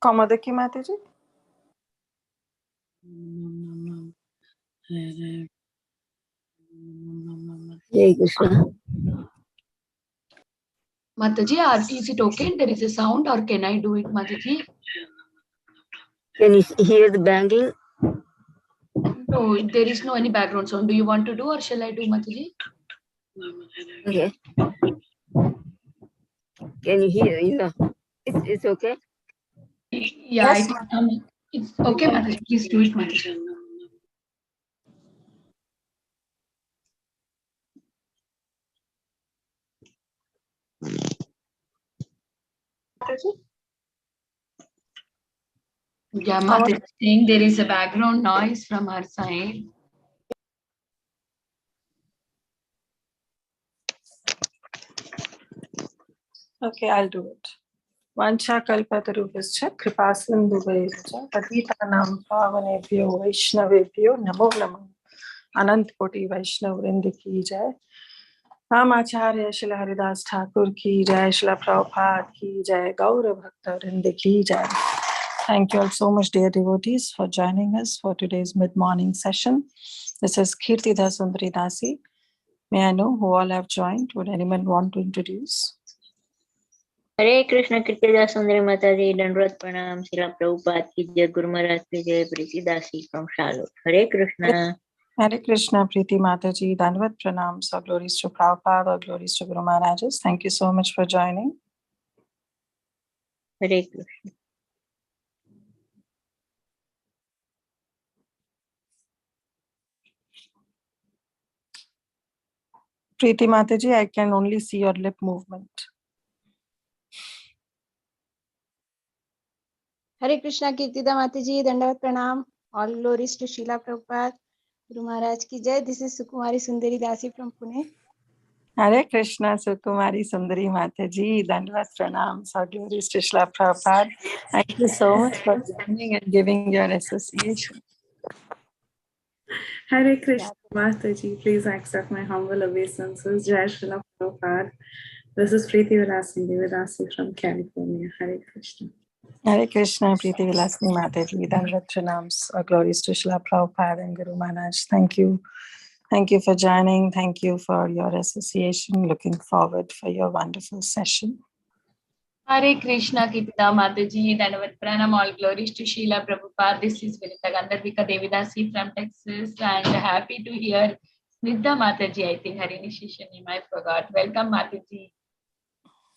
Kamadaki Mataji. Hare Krishna. Mataji, is it okay? There is a sound, or can I do it, Mataji? Can you hear the banging? No, there is no any background sound. Do you want to do, or shall I do, Mataji? Okay. Can you hear? It's okay. Yeah, Yes. it's okay, Mataji. Please do it, Mataji. Yeah, Mataji saying there is a background noise from her side. Okay, I'll do it. Vancha kalpatarubhascha kripasindhubhayascha patitanam pavanebhyo vaishnavebhyo namo namah. Anant Koti Vaishnav Vrinda ki jai. Ramacharya Shila Haridas Thakur ki jai. Shila Prabhupada ki jai. Gaura Bhakta Vrinda ki jai. Thank you all so much, dear devotees, for joining us for today's mid-morning session. This is Kirtida Sundari Dasi. May I know who all have joined? Would anyone want to introduce? Hare Krishna, Kirtida Sundari Mataji, Dhanurdhasam, Pranam, Srila Prabhupada ki jai, Guru Maharaj ki jai, Preethi Dasi from Charlotte. Hare Krishna. Hare Krishna, Preethi Mataji, Dhanavad Pranams, or glories to Prabhupada, or glories to Guru Maharajas. Thank you so much for joining. Hare Krishna. Preethi Mataji, I can only see your lip movement. Hare Krishna, Kirtida Mataji, Dandavat Pranam. All glories to Srila Prabhupada, Guru Maharaj ki jai. This is Sukumari Sundari Dasi from Pune. Hare Krishna, Sukumari Sundari Mataji, Dandavat Pranam. All glories to Srila Prabhupada. Thank you so much for joining and giving your association. Hare Krishna, Mataji. Please accept my humble obeisances. Jai Srila Prabhupada. This is Preethi Vilasini from California. Hare Krishna. Hare Krishna, Preethi Vilasini Mataji, Dandavat Pranams. All glories to Srila Prabhupada and Guru Maharaj. Thank you. Thank you for joining. Thank you for your association. Looking forward for your wonderful session. Hare Krishna, Kirtida Mataji, Dhanavad Pranam, all glories to Srila Prabhupada. This is Vinita Gandharvika Devidasi from Texas, and happy to hear Nidha Mataji. I think her initiation name I forgot. Welcome, Mataji.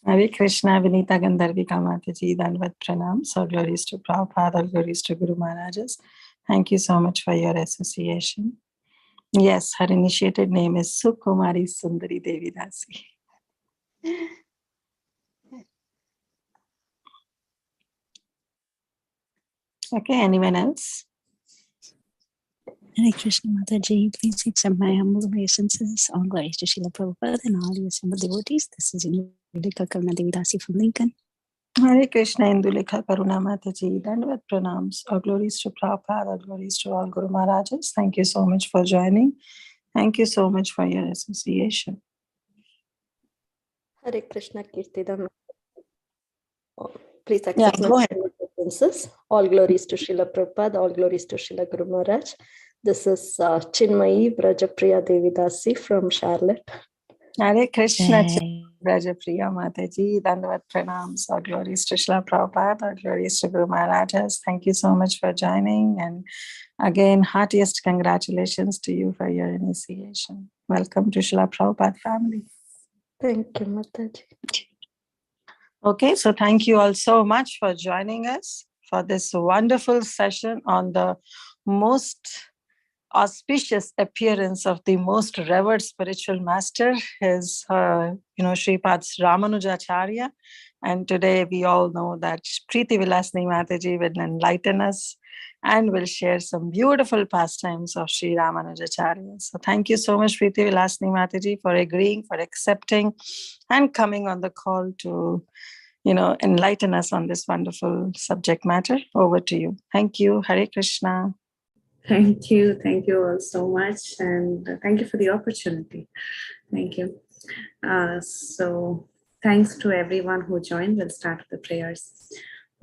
Hare Krishna, Vinita Gandharvika Mataji, Dandavat Pranams. All glories to Prabhupada, all glories to Guru Maharajas. Thank you so much for your association. Yes, her initiated name is Sukumari Sundari Devi Dasi. Okay, anyone else? Hare Krishna Mataji, please accept my humble obeisances. All glories to Srila Prabhupada and all the assembled devotees. This is Indulekha Karuna Devi Dasi from Lincoln. Hare Krishna, Indulekha Karuna Mataji, Dandavat Pranams. All glories to Prabhupada, all glories to all Guru Maharajas. Thank you so much for joining. Thank you so much for your association. Hare Krishna Kirtidam. Please accept Yeah, my go ahead. preferences. All glories to Srila Prabhupada, all glories to Srila Guru Maharaj. This is Chinmayi Brajapriya Devidasi from Charlotte. Hare Krishna, Jai. Brajapriya Mataji, Dandavat Pranams. All glories to Srila Prabhupada, all glories to Guru Maharajas. Thank you so much for joining. And again, heartiest congratulations to you for your initiation. Welcome to Srila Prabhupada family. Thank you, Mataji. Okay, so thank you all so much for joining us for this wonderful session on the most auspicious appearance of the most revered spiritual master, his, Sripad's Ramanujacharya. And today we all know that Preethi Vilasini Mataji will enlighten us and will share some beautiful pastimes of Sri Ramanujacharya. So thank you so much, Preethi Vilasini Mataji, for agreeing, for accepting, and coming on the call to, enlighten us on this wonderful subject matter. Over to you. Thank you. Hare Krishna. Thank you all so much, and thank you for the opportunity. Thank you. So thanks to everyone who joined. We'll start with the prayers.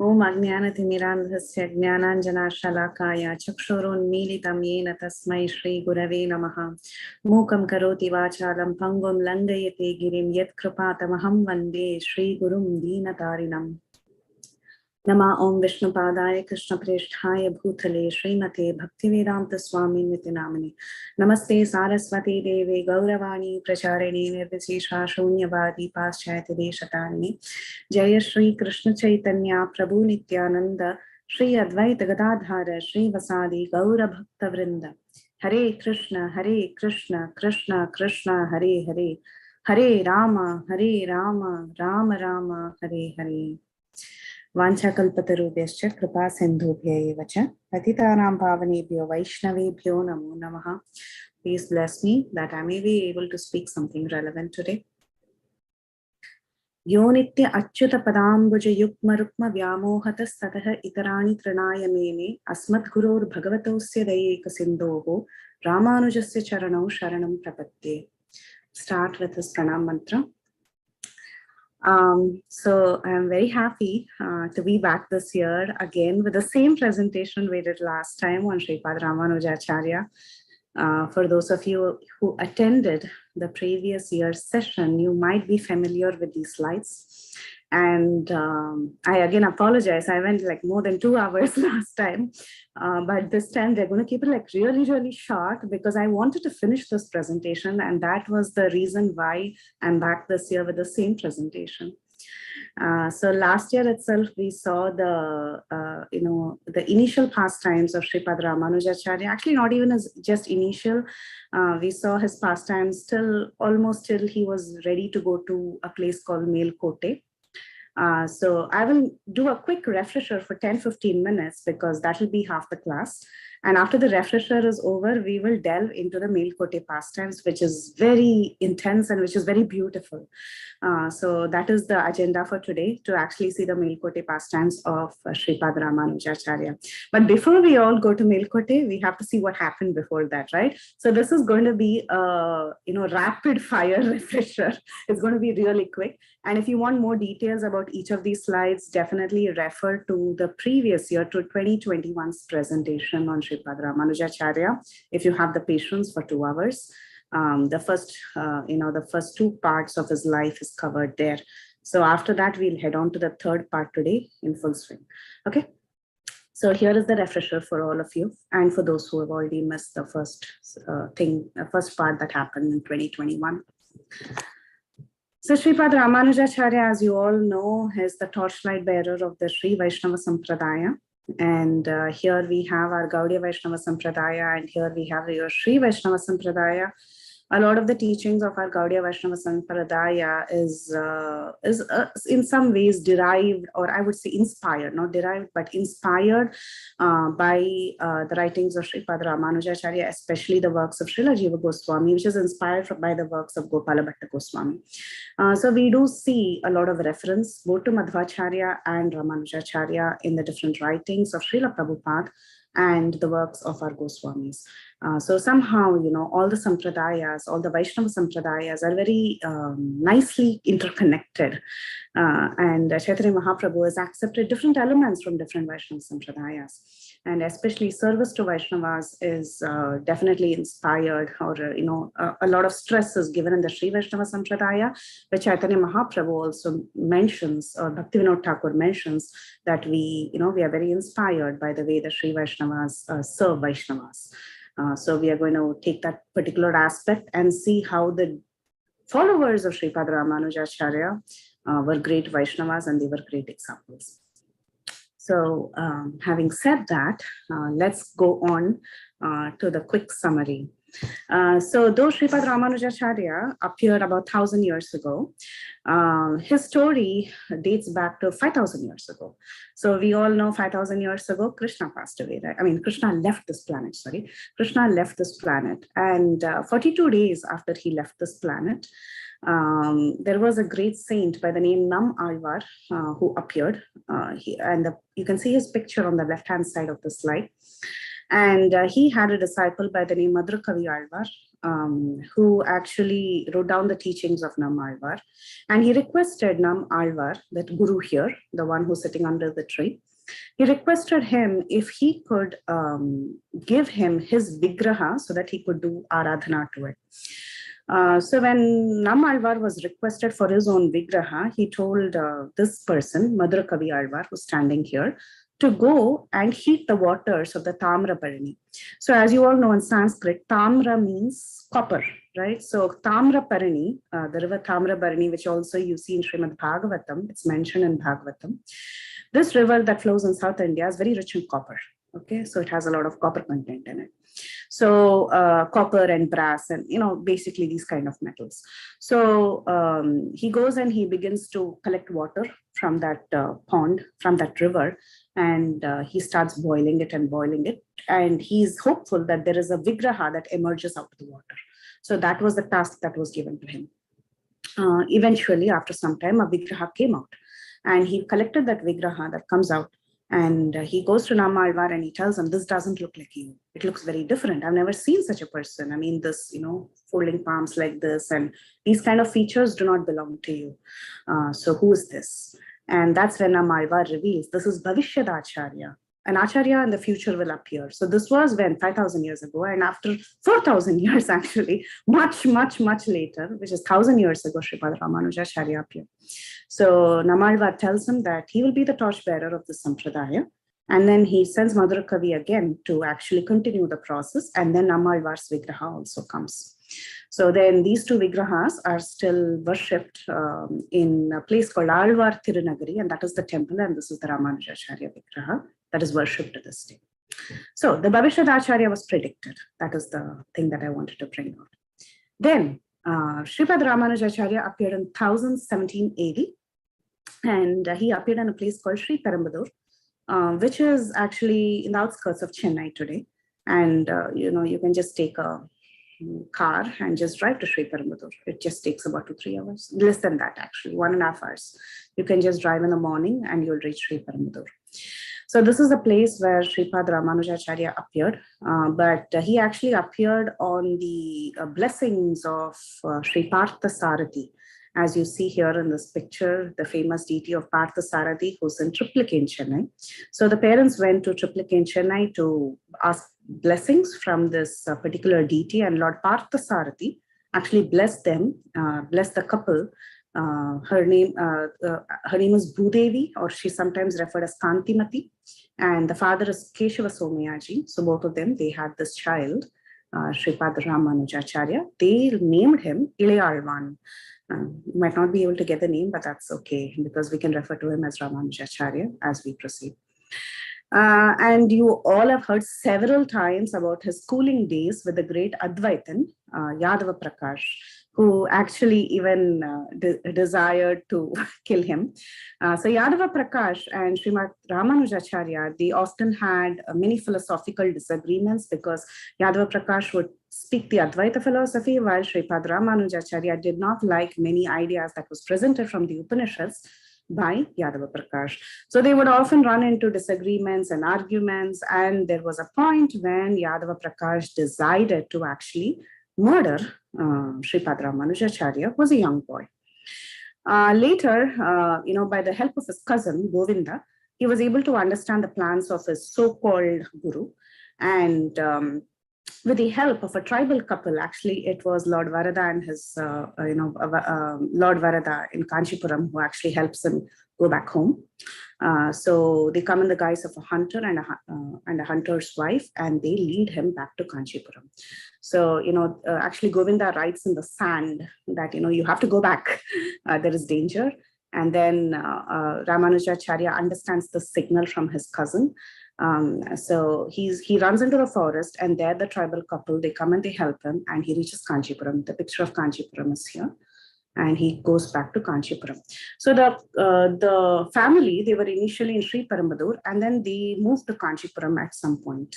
Om Ajnanathimiranthasya Jnananjana Shalakaya Chakshurunmilitam Yena Tasmai Shri Gurave Namaha Mukam Karoti Vachalam Pangum Langayate Girim Yat Kripatamaham Vande Shri Gurum Deenatarinam. Nama Om Vishnu Padaya Krishna Preshthaya Bhutale Srimate Bhaktivedanta Swami Nitinamani Namaste Saraswati Devi Gauravani Pracharini Nirvishesha Shunyavadi Paschayati Deshatarini Jaya Shri Krishna Chaitanya Prabhu Nityananda Shri Advaita Gadadhara Shri Vasadi Gaura Bhakta Vrinda Hare Krishna Krishna Krishna Hare Hare Hare Rama Rama Rama Hare Hare Vanchakalpatarubhyascha kripa sindhubhya eva cha patitanam pavanebhyo vaishnavebhyo namo namaha. Please bless me that I may be able to speak something relevant today. Yo nitya achyuta padambuja yukma rukma vyamohata satah itarani trinaya mene asmat gurur bhagavatosya dayeka sindhoho Ramanujasya charanau sharanam prapatye. Start with this pranam mantra. So I'm very happy to be back this year again with the same presentation we did last time on Sripada Ramanujacharya. For those of you who attended the previous year's session, you might be familiar with these slides. And I again apologize. I went like more than 2 hours last time. But this time they're going to keep it like really, really short because I wanted to finish this presentation. And that was the reason why I'm back this year with the same presentation. So last year itself, we saw the initial pastimes of Sripada Ramanujacharya. Actually, not even as just initial. We saw his pastimes almost till he was ready to go to a place called Melakote. So I will do a quick refresher for 10-15 minutes because that will be half the class. And after the refresher is over, we will delve into the Melakote pastimes, which is very intense and which is very beautiful. So that is the agenda for today, to actually see the Melakote pastimes of Sripada Ramanujacharya. But before we all go to Melakote, we have to see what happened before that, right? So this is going to be a rapid fire refresher. It's going to be really quick. And if you want more details about each of these slides, definitely refer to the previous year, to 2021's presentation on Sripada Ramanujacharya, if you have the patience for 2 hours. The first 2 parts of his life is covered there. So after that, we'll head on to the third part today in full swing. Okay. So here is the refresher for all of you. And for those who have already missed the first part that happened in 2021. So Sripada Ramanujacharya, as you all know, is the torchlight bearer of the Sri Vaishnava Sampradaya. And here we have our Gaudiya Vaishnava Sampradaya, and here we have your Sri Vaishnava Sampradaya. A lot of the teachings of our Gaudiya Vaishnava Sampradaya is in some ways derived, or I would say inspired, not derived, but inspired by the writings of Sripada Ramanujacharya, especially the works of Srila Jiva Goswami, which is inspired by the works of Gopala Bhatta Goswami. So we do see a lot of reference both to Madhvacharya and Ramanujacharya in the different writings of Srila Prabhupada and the works of our Goswamis. So somehow, all the Sampradayas, all the Vaishnava Sampradayas are very nicely interconnected. And Chaitanya Mahaprabhu has accepted different elements from different Vaishnava Sampradayas. And especially service to Vaishnavas is definitely inspired, or, a lot of stress is given in the Sri Vaishnava Sampradaya, which Chaitanya Mahaprabhu also mentions, or Bhaktivinoda Thakur mentions, that we are very inspired by the way the Sri Vaishnavas serve Vaishnavas. So we are going to take that particular aspect and see how the followers of Sripada Ramanujacharya were great Vaishnavas, and they were great examples. So having said that, let's go on to the quick summary. So though Sripada Ramanujacharya appeared about 1,000 years ago, his story dates back to 5,000 years ago. So we all know 5,000 years ago, Krishna passed away, right? I mean, Krishna left this planet, Krishna left this planet. And 42 days after he left this planet, there was a great saint by the name Nam Alvar who appeared. You can see his picture on the left-hand side of the slide. And he had a disciple by the name Madhurakavi Alvar, who actually wrote down the teachings of Nam Alvar. And he requested Nam Alvar, that guru here, the one who's sitting under the tree, he requested him if he could give him his vigraha so that he could do aradhana to it. So when Nam Alvar was requested for his own vigraha, he told this person, Madhurakavi Alvar, who's standing here, to go and heat the waters of the Tamra Parani. So as you all know in Sanskrit, Tamra means copper, right? So Tamra Parani, the river Tamra Parani, which also you see in Srimad Bhagavatam, it's mentioned in Bhagavatam. This river that flows in South India is very rich in copper. Okay, so it has a lot of copper content in it. So copper and brass and, basically these kind of metals. So he goes and he begins to collect water from that pond, from that river, and he starts boiling it. And he's hopeful that there is a vigraha that emerges out of the water. So that was the task that was given to him. Eventually, after some time, a vigraha came out, and he collected that vigraha that comes out. And he goes to Nam Alvar and he tells him, this doesn't look like you. It looks very different. I've never seen such a person. I mean, this, folding palms like this, and these kind of features do not belong to you. So who is this? And that's when Nam Alvar reveals, this is Bhavishyad Acharya. An Acharya in the future will appear. So this was when 5,000 years ago, and after 4,000 years, actually, much, much, much later, which is 1,000 years ago, Sripada Ramanujacharya appeared. So Nam Alvar tells him that he will be the torchbearer of the Sampradaya. And then he sends Madhurakavi again to actually continue the process. And then Nam Alvar's Vigraha also comes. So then these two Vigrahas are still worshipped in a place called Alvar Tirunagari, and that is the temple, and this is the Ramanujacharya Vigraha that is worshipped to this day. So the Bhavishyad Acharya was predicted. That is the thing that I wanted to bring out. Then Sripada Ramanujacharya appeared in 1017 AD, and he appeared in a place called Sri Perumbudur, which is actually in the outskirts of Chennai today. And you can just take a car and just drive to Sri Perumbudur. It just takes about 2-3 hours, less than that actually, 1.5 hours. You can just drive in the morning and you'll reach Sri Perumbudur. So this is the place where Sripada Ramanujacharya appeared, but he actually appeared on the blessings of Sri Partha Sarathi. As you see here in this picture, the famous deity of Partha Sarathi, who's in Triplicate in Chennai. So the parents went to Triplicate in Chennai to ask blessings from this particular deity, and Lord Partha Sarathi actually blessed them, blessed the couple. Her name is Bhudevi, or she's sometimes referred as Kantimati, and the father is Keshava Somayaji. So both of them, they had this child, Sripada Ramanujacharya. They named him Ilayalvan. You might not be able to get the name, but that's okay, because we can refer to him as Ramanujacharya as we proceed. And you all have heard several times about his schooling days with the great Advaitin, Yadava Prakash, who actually even desired to kill him. So Yadava Prakash and Srimad Ramanujacharya, they often had many philosophical disagreements, because Yadava Prakash would speak the Advaita philosophy, while Sripada Ramanujacharya did not like many ideas that was presented from the Upanishads by Yadava Prakash. So they would often run into disagreements and arguments, and there was a point when Yadava Prakash decided to actually murder Sripada Ramanujacharya, who was a young boy. Later, by the help of his cousin Govinda, he was able to understand the plans of his so-called guru, and with the help of a tribal couple, actually it was Lord Varada and his, Lord Varada in Kanchipuram, who actually helps him go back home. So they come in the guise of a hunter and a hunter's wife, and they lead him back to Kanchipuram. So, actually Govinda writes in the sand that, you have to go back, there is danger. And then Ramanujacharya understands the signal from his cousin. So he runs into the forest, and there the tribal couple, they come and they help him, and he reaches Kanchipuram. The picture of Kanchipuram is here, and he goes back to Kanchipuram. So the family, they were initially in Sri Perumbudur, and then they moved to Kanchipuram at some point.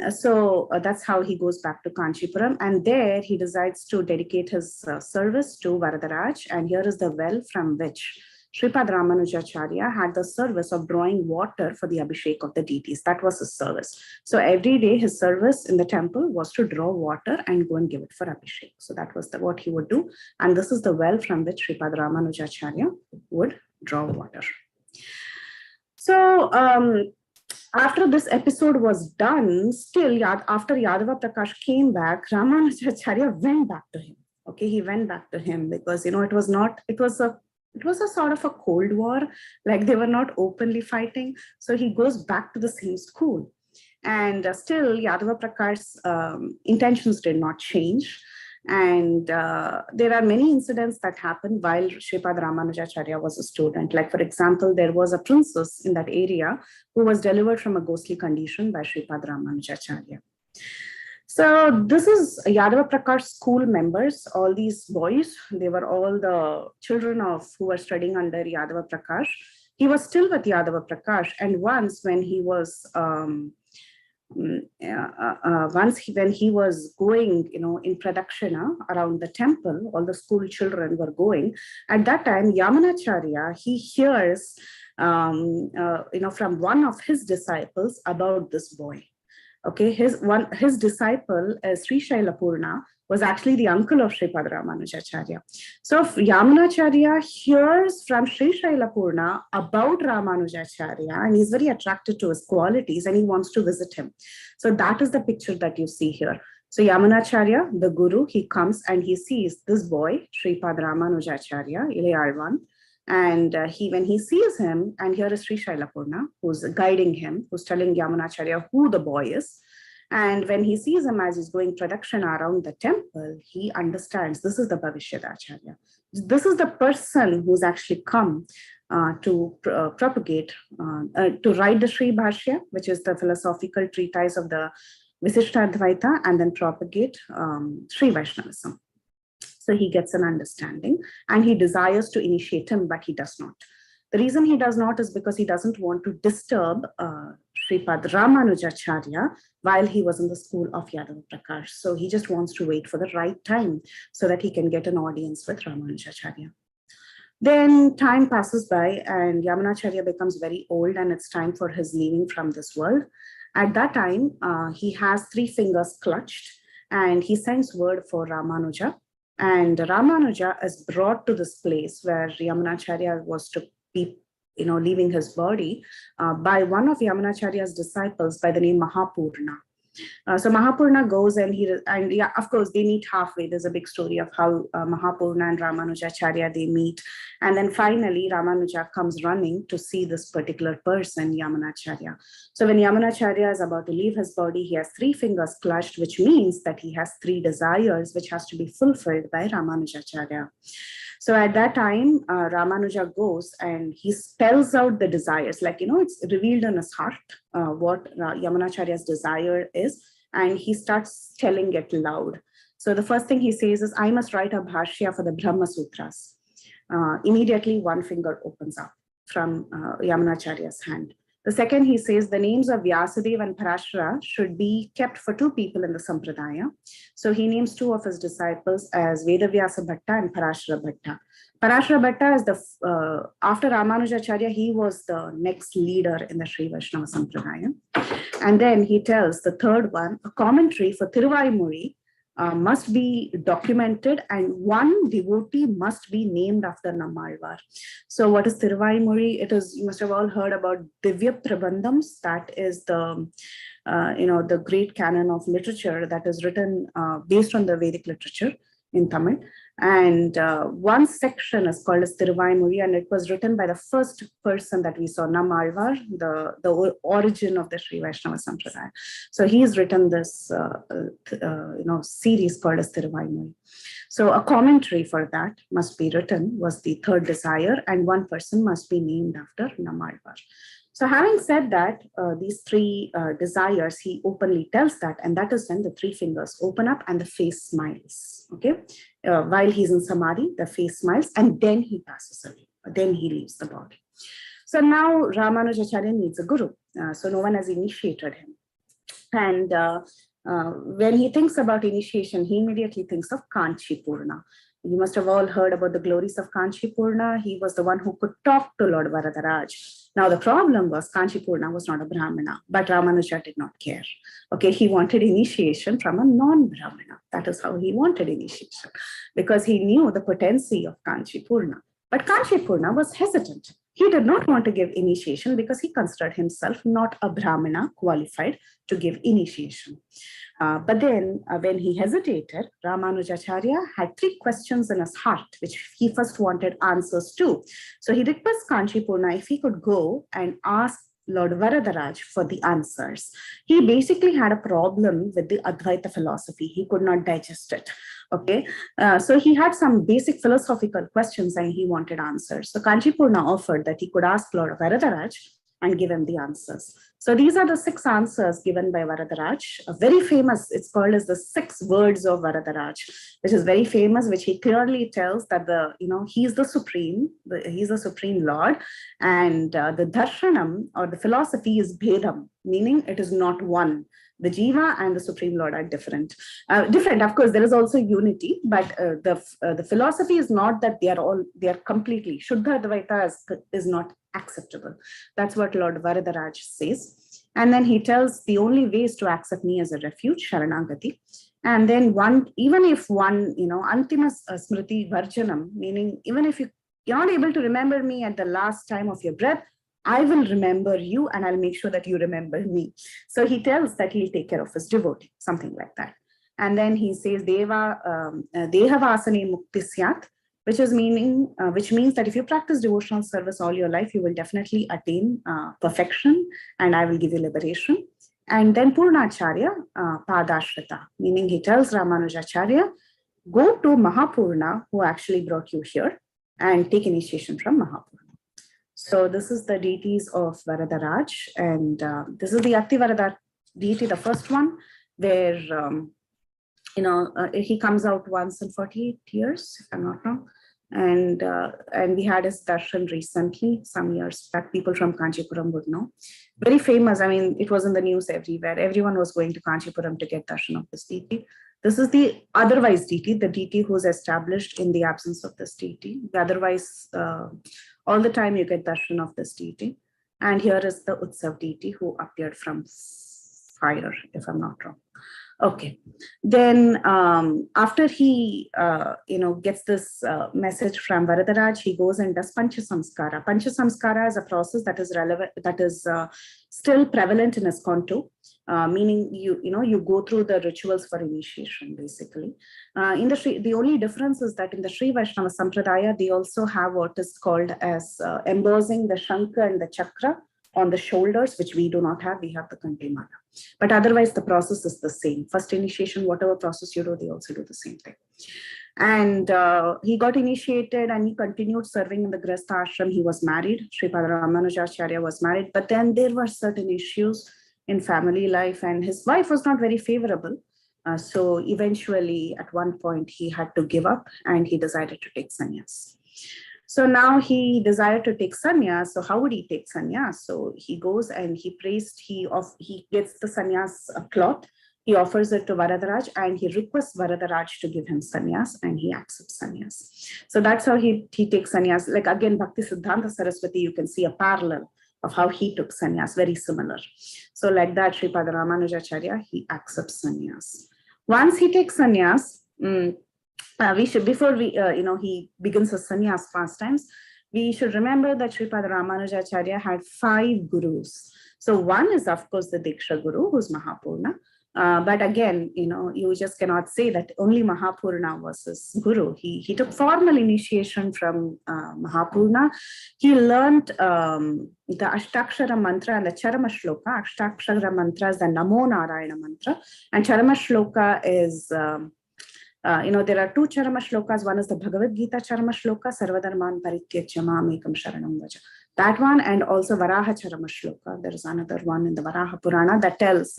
So that's how he goes back to Kanchipuram, and there he decides to dedicate his service to Varadaraj. And here is the well from which Sripada Ramanujacharya had the service of drawing water for the Abhishek of the deities. That was his service. So every day his service in the temple was to draw water and go and give it for Abhishek. So that was what he would do. And this is the well from which Sripada Ramanujacharya would draw water. So after this episode was done, still after Yadava Prakash came back, Ramanujacharya went back to him. Okay, he went back to him because, it was a sort of a cold war, like they were not openly fighting. So he goes back to the same school. And still Yadava Prakash's intentions did not change. And there are many incidents that happened while Sripada Ramanujacharya was a student. Like, for example, there was a princess in that area who was delivered from a ghostly condition by Sripada Ramanujacharya. So this is Yadava Prakash school members, all these boys, they were all the children who were studying under Yadava Prakash. He was still with Yadava Prakash, and once when he was when he was going, in Pradakshina around the temple, all the school children were going. At that time, Yamunacharya, he hears, from one of his disciples about this boy. Okay, his disciple, Sri Shailapurna, was actually the uncle of Sripada Ramanujacharya. So Yamunacharya hears from Sri Shailapurna about Ramanujacharya, and he's very attracted to his qualities, and he wants to visit him. So that is the picture that you see here. So Yamunacharya, the guru, he comes and he sees this boy, Sripada Ramanujacharya, Ilayalvan. And when he sees him, and here is Sri Shailapurna, who's guiding him, who's telling Yamunacharya who the boy is. And when he sees him as he's going pradakshina around the temple, he understands this is the Bhavishyadacharya. This is the person who's actually come to propagate, to write the Sri Bhashya, which is the philosophical treatise of the Visishtadvaita, and then propagate Sri Vaishnavism. So he gets an understanding, and he desires to initiate him, but he does not. The reason he does not is because he doesn't want to disturb Sripada Ramanujacharya while he was in the school of Yadava Prakash. So he just wants to wait for the right time so that he can get an audience with Ramanujacharya. Then time passes by, and Yamunacharya becomes very old, and it's time for his leaving from this world. At that time, he has 3 fingers clutched, and he sends word for Ramanuja. And Ramanuja is brought to this place where Yamunacharya was to be, leaving his body by one of Yamunacharya's disciples by the name Mahapurna. So Mahapurna goes and yeah, of course, they meet halfway. There's a big story of how Mahapurna and Ramanujacharya, they meet. And then finally, Ramanuja comes running to see this particular person, Yamunacharya. So when Yamunacharya is about to leave his body, he has 3 fingers clutched, which means that he has 3 desires, which has to be fulfilled by Ramanujacharya. So at that time, Ramanuja goes and he spells out the desires, like, it's revealed in his heart what Yamunacharya's desire is, and he starts telling it loud. So the first thing he says is, I must write a bhashya for the Brahma Sutras. Immediately, 1 finger opens up from Yamunacharya's hand. The second, he says the names of Vyasadeva and Parashara should be kept for 2 people in the Sampradaya. So he names 2 of his disciples as Vedavyasa Bhatta and Parashara Bhatta. Parashara Bhatta is after Ramanujacharya, he was the next leader in the Sri Vaishnava Sampradaya. And then he tells the third one, a commentary for Thiruvaimuri must be documented, and 1 devotee must be named after Nammalvar. So what is Thiruvaimuri? It is, you must have all heard about Divya Prabandhams. That is the, the great canon of literature that is written based on the Vedic literature in Tamil. And 1 section is called as Thiruvaimuri, and it was written by the first person that we saw, Nammalvar, the origin of the Sri Vaishnava Sampradaya. So he's written this, series called as Thiruvaimuri. So a commentary for that must be written, was the third desire, and 1 person must be named after Nammalvar. So having said that, these 3 desires, he openly tells that, and that is when the 3 fingers open up and the face smiles, okay? While he's in Samadhi, the face smiles, and then he passes away, then he leaves the body. So now Ramanujacharya needs a guru, so no one has initiated him. And when he thinks about initiation, he immediately thinks of Kanchipurna. You must have all heard about the glories of Kanchipurna. He was the one who could talk to Lord Varadaraj. Now, the problem was Kanchipurna was not a Brahmana, but Ramanuja did not care. Okay, he wanted initiation from a non-Brahmana. That is how he wanted initiation, because he knew the potency of Kanchipurna. But Kanchipurna was hesitant. He did not want to give initiation because he considered himself not a Brahmana qualified to give initiation. But then when he hesitated, Ramanujacharya had 3 questions in his heart, which he first wanted answers to. So he requests Kanchipurna if he could go and ask Lord Varadaraj for the answers. He basically had a problem with the Advaita philosophy. He could not digest it. Okay, so he had some basic philosophical questions and he wanted answers. So Kanchipurna offered that he could ask Lord Varadaraj and give him the answers. So these are the 6 answers given by Varadaraj. Very famous, it's called as the 6 Words of Varadaraj, which is very famous, which he clearly tells that he's the supreme, he's the supreme Lord, and the darshanam or the philosophy is bhedam, meaning it is not one. The Jiva and the Supreme Lord are different. Of course, there is also unity, but the philosophy is not that they are completely. Shuddha Advaita is not acceptable. That's what Lord Varadaraj says. And then he tells the only way is to accept me as a refuge, Sharanagati. And then even if Antima Smriti Varjanam, meaning even if you're not able to remember me at the last time of your breath, I will remember you and I'll make sure that you remember me. So he tells that he'll take care of his devotee, something like that. And then he says, Dehavasane Mukti Syat, which means that if you practice devotional service all your life, you will definitely attain perfection and I will give you liberation. And then Purnacharya Padashrita, meaning he tells Ramanujacharya, go to Mahapurna, who actually brought you here, and take initiation from Mahapurna. So this is the deities of Varadaraj, and this is the Ati Varadaraj deity, the first one, where he comes out once in 48 years, if I'm not wrong. And we had his darshan recently, some years back. People from Kanchipuram would know. Very famous. I mean, it was in the news everywhere. Everyone was going to Kanchipuram to get darshan of this deity. This is the otherwise deity, the deity who is established in the absence of this deity. Otherwise, all the time you get darshan of this deity. And here is the Utsav Deity who appeared from fire, if I'm not wrong. Okay. Then after he, gets this message from Varadaraj, he goes and does Pancha Samskara. Pancha Samskara is a process that is relevant, that is still prevalent in ISKCON too, meaning you go through the rituals for initiation, basically. The only difference is that in the Sri Vaishnava Sampradaya, they also have what is called as embossing the Shankha and the Chakra on the shoulders, which we do not have. We have the Kanti Mala. But otherwise, the process is the same. First initiation, whatever process you do, they also do the same thing. And he got initiated and he continued serving in the Grihastha ashram. He was married. Sripada Ramanujacharya was married. But then there were certain issues in family life and his wife was not very favorable. So eventually, at one point, he had to give up and he decided to take sannyas. So now he desired to take sannyas. So how would he take sannyas? So he goes and he gets the sannyas cloth. He offers it to Varadaraj and he requests Varadaraj to give him sannyas and he accepts sannyas. So that's how he takes sannyas. Like again, Bhakti Siddhanta Saraswati, you can see a parallel of how he took sannyas, very similar. So like that, Sripada Ramanujacharya, he accepts sannyas. Once he takes sannyas, he begins his sannyas pastimes, we should remember that Sripada Ramanujacharya had 5 gurus. So one is, of course, the Diksha Guru, who's Mahapurna. But again, you just cannot say that only Mahapurna was his guru. He took formal initiation from Mahapurna. He learned the Ashtakshara mantra and the Charama Shloka. Ashtakshara mantra is the Namo Narayana mantra, and Charama Shloka is there are 2 Charama Shlokas. One is the Bhagavad-Gita Charama Shloka, Sarvadharman Parityajya Mam Ekam Sharanam Vaja. That one, and also Varaha Charama Shloka. There is another one in the Varaha Purana that tells,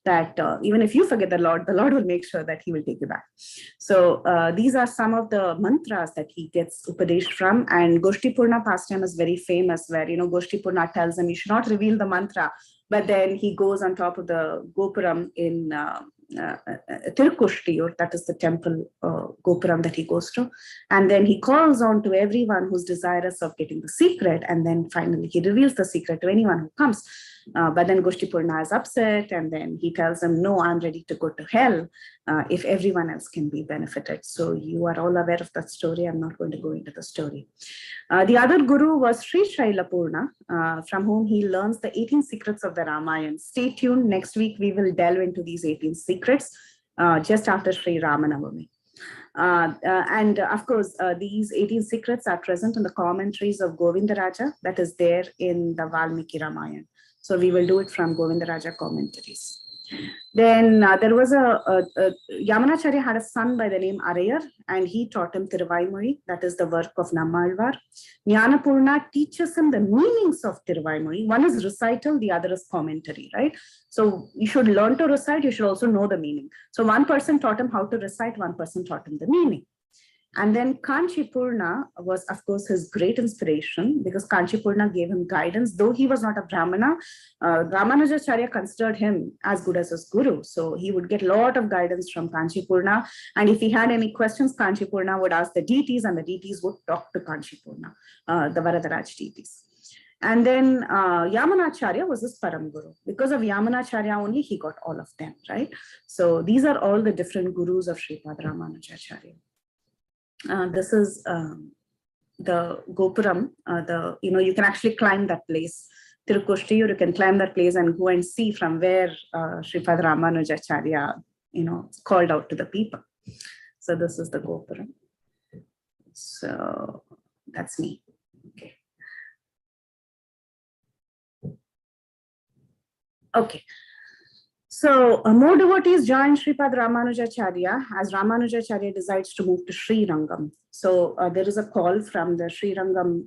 that even if you forget the Lord will make sure that he will take you back. So these are some of the mantras that he gets Upadesh from. And Goshti Purna pastime is very famous, where, Goshti Purna tells him you should not reveal the mantra, but then he goes on top of the Gopuram in Tirukushtiyur, that is the temple Gopuram that he goes to. And then he calls on to everyone who's desirous of getting the secret. And then finally he reveals the secret to anyone who comes. But then Goshti Purna is upset and then he tells them, no, I'm ready to go to hell if everyone else can be benefited. So you are all aware of that story. I'm not going to go into the story. The other guru was Sri Shaila Purna, from whom he learns the 18 secrets of the Ramayana. Stay tuned. Next week, we will delve into these 18 secrets just after Sri Ramanavami. And of course, these 18 secrets are present in the commentaries of Govindaraja that is there in the Valmiki Ramayana. So we will do it from Govindaraja commentaries. Then there was Yamunacharya had a son by the name Arayar, and he taught him Tiruvaimozhi, that is the work of Nammalvar. Jnanapurna teaches him the meanings of Tiruvaimozhi. One is recital, the other is commentary, right? So you should learn to recite, you should also know the meaning. So one person taught him how to recite, one person taught him the meaning. And then Kanchipurna was, of course, his great inspiration because Kanchipurna gave him guidance. Though he was not a Brahmana, Ramanujacharya considered him as good as his guru. So he would get a lot of guidance from Kanchipurna. And if he had any questions, Kanchipurna would ask the deities and the deities would talk to Kanchipurna, the Varadaraj deities. And then Yamunacharya was his Param Guru. Because of Yamunacharya only, he got all of them, right? So these are all the different gurus of Sripada Ramanujacharya. This is the Gopuram. You can actually climb that place. Tirukushtiyur, you can climb that place and go and see from where Sripada Ramanujacharya, called out to the people. So this is the Gopuram. So that's me. Okay. Okay. So more devotees join Sripada Ramanujacharya as Ramanujacharya decides to move to Sri Rangam. So there is a call from the Sri Rangam,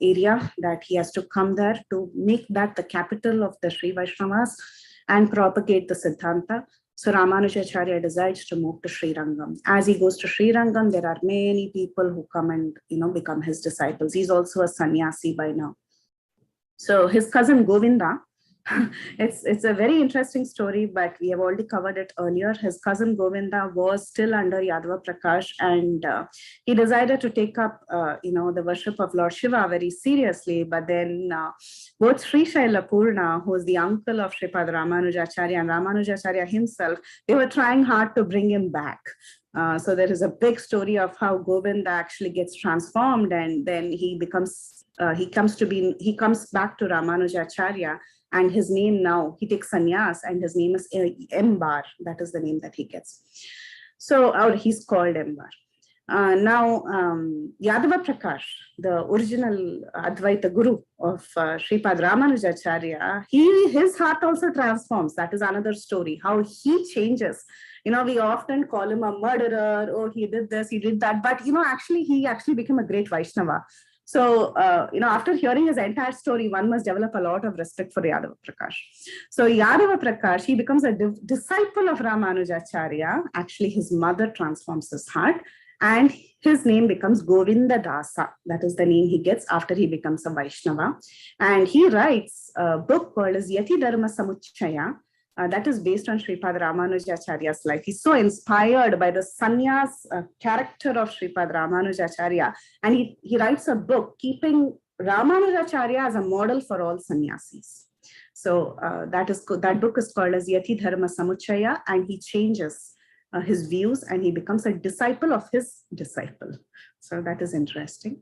area that he has to come there to make that the capital of the Sri Vaishnavas and propagate the Siddhanta. So Ramanujacharya decides to move to Sri Rangam. As he goes to Sri Rangam, there are many people who come and become his disciples. He's also a sannyasi by now. So his cousin Govinda, It's a very interesting story, but we have already covered it earlier. His cousin Govinda was still under Yadava Prakash, and he decided to take up, the worship of Lord Shiva very seriously. But then both Sri Shaila Purna, who is the uncle of Sripada Ramanujacharya, and Ramanujacharya himself, they were trying hard to bring him back. So there is a big story of how Govinda actually gets transformed, and then he comes back to Ramanujacharya. And his name now, he takes sannyas, and his name is Embar. That is the name that he gets. So, or he's called Embar. Now, Yadava Prakash, the original Advaita Guru of Sripad Ramanujacharya, his heart also transforms. That is another story, how he changes. We often call him a murderer, oh, he did this, he did that. But, he actually became a great Vaishnava. So, after hearing his entire story, one must develop a lot of respect for Yadava Prakash. So, Yadava Prakash, he becomes a disciple of Ramanujacharya. Actually, his mother transforms his heart, and his name becomes Govinda Dasa. That is the name he gets after he becomes a Vaishnava. And he writes a book called as Yati Dharma Samuchaya. That is based on Sripad Ramanujacharya's life. He's so inspired by the sannyas character of Sripad Ramanujacharya. And he writes a book keeping Ramanujacharya as a model for all sannyasis. So that book is called as Yati Dharma Samuchaya, and he changes his views, and he becomes a disciple of his disciple. So that is interesting.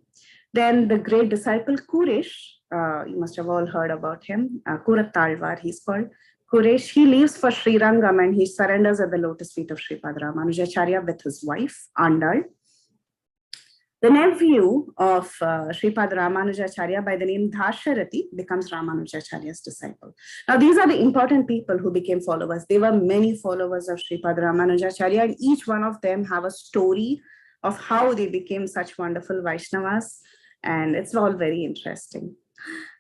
Then the great disciple Kuresh, you must have all heard about him, Kuratalvar he's called. Kuresh, he leaves for Srirangam, and he surrenders at the lotus feet of Sripad Ramanujacharya with his wife, Andal. The nephew of Sripad Ramanujacharya by the name Dhasharati becomes Ramanujacharya's disciple. Now, these are the important people who became followers. There were many followers of Sripad Ramanujacharya, and each one of them have a story of how they became such wonderful Vaishnavas, and it's all very interesting.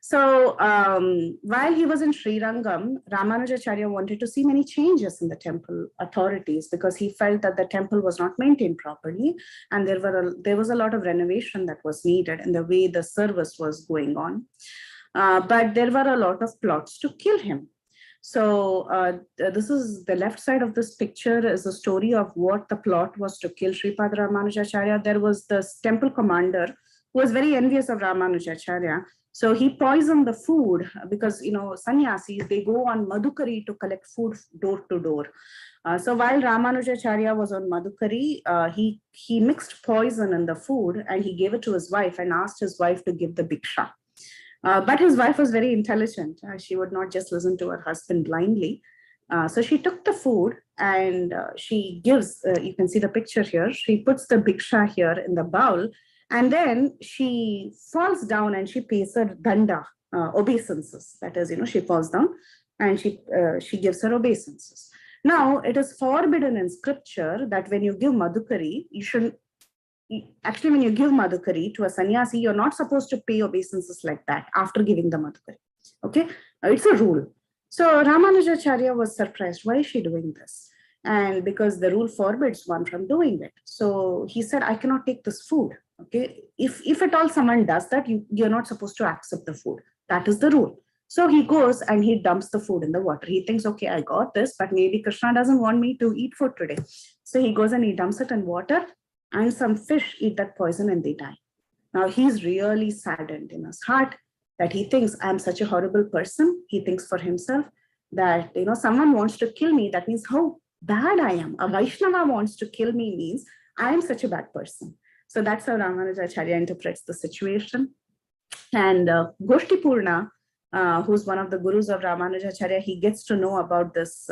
So while he was in Srirangam, Ramanujacharya wanted to see many changes in the temple authorities, because he felt that the temple was not maintained properly, and there was a lot of renovation that was needed in the way the service was going on. But there were a lot of plots to kill him. So this is the left side of this picture is a story of what the plot was to kill Sripad Ramanujacharya. There was this temple commander who was very envious of Ramanujacharya. So he poisoned the food, because, sannyasis, they go on Madhukari to collect food door to door. So while Ramanujacharya was on Madhukari, he mixed poison in the food, and he gave it to his wife and asked his wife to give the bhiksha. But his wife was very intelligent. She would not just listen to her husband blindly. So she took the food, and she gives, you can see the picture here, she puts the bhiksha here in the bowl, and then she falls down and she pays her danda, obeisances. That is, she falls down and she gives her obeisances. Now, it is forbidden in scripture that when you give Madhukari, when you give Madhukari to a sannyasi, you're not supposed to pay obeisances like that after giving the Madhukari. Okay, it's a rule. So Ramanujacharya was surprised. Why is she doing this? And because the rule forbids one from doing it. So he said, I cannot take this food. Okay, if at all someone does that, you're not supposed to accept the food. That is the rule. So he goes and he dumps the food in the water. He thinks, okay, I got this, but maybe Krishna doesn't want me to eat food today. So he goes and he dumps it in water, and some fish eat that poison and they die. Now he's really saddened in his heart that he thinks, I'm such a horrible person. He thinks for himself that, someone wants to kill me. That means how bad I am. A Vaishnava wants to kill me means I am such a bad person. So that's how Ramanujacharya interprets the situation. And Goshti Purna, who's one of the gurus of Ramanujacharya, he gets to know about this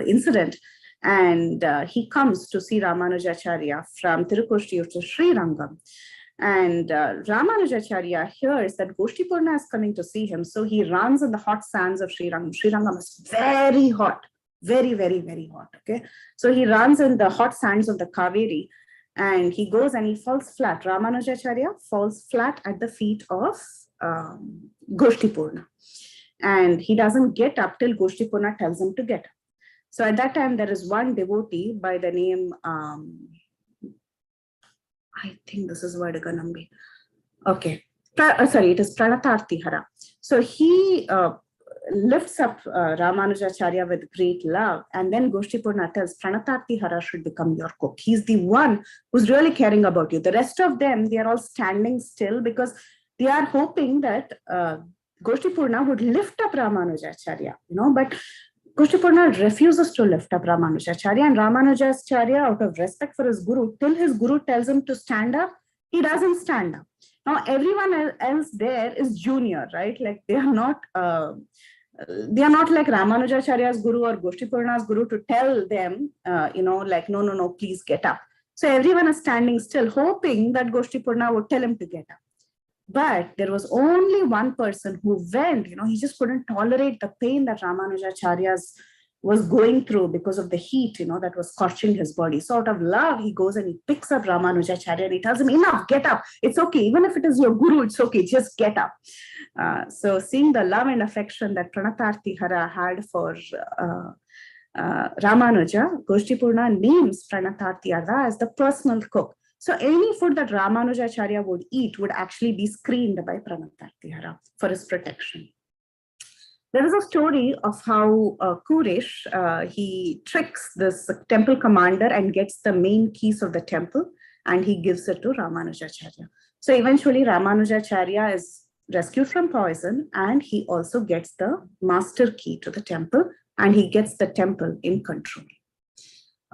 incident, and he comes to see Ramanujacharya from Tirukoshti to Srirangam. And Ramanujacharya hears that Goshti Purna is coming to see him, so he runs in the hot sands of Srirangam. Srirangam is very hot, very, very, very hot. Okay, so he runs in the hot sands of the Kaveri, and he goes and he falls flat. Ramanujacharya falls flat at the feet of Goshti Purna. And he doesn't get up till Goshti Purna tells him to get up. So at that time, there is one devotee by the name, I think this is Vadaganambi. Okay. Sorry, it is Pranatartihara. So he lifts up Ramanujacharya with great love. And then Goshtipurna tells, Pranatarthi Hara should become your cook. He's the one who's really caring about you. The rest of them, they are all standing still because they are hoping that Goshtipurna would lift up Ramanujacharya, but Goshtipurna refuses to lift up Ramanujacharya, and Ramanujacharya, out of respect for his guru, till his guru tells him to stand up, he doesn't stand up. Now, everyone else there is junior, right? Like they are not like Ramanujacharya's guru or Goshtipurna's guru to tell them, like, no, please get up. So everyone is standing still, hoping that Goshtipurna would tell him to get up. But there was only one person who went, he just couldn't tolerate the pain that Ramanujacharya was going through because of the heat, that was scorching his body. So out of love, he goes and he picks up Ramanujacharya and he tells him, enough, get up. It's okay. Even if it is your guru, it's okay. Just get up. So seeing the love and affection that Pranatarthi Hara had for Ramanuja, Goshtipurna names Pranatarthi Hara as the personal cook. So any food that Ramanujacharya would eat would actually be screened by Pranatarthi Hara for his protection. There is a story of how Kurish, he tricks this temple commander and gets the main keys of the temple, and he gives it to Ramanujacharya. So eventually Ramanujacharya is rescued from poison, and he also gets the master key to the temple, and he gets the temple in control.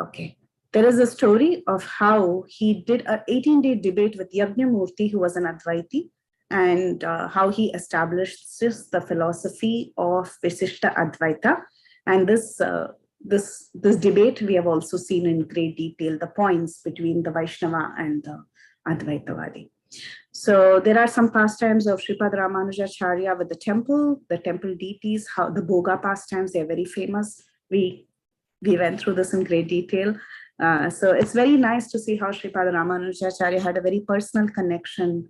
Okay. There is a story of how he did an 18-day debate with Yagnamurti, who was an Advaiti, and how he established the philosophy of Visishta Advaita. And this debate we have also seen in great detail, the points between the Vaishnava and the Advaitavadi. So there are some pastimes of Sripada Ramanujacharya with the temple deities, how the Bhoga pastimes, they're very famous. We went through this in great detail. So it's very nice to see how Sripada Ramanujacharya had a very personal connection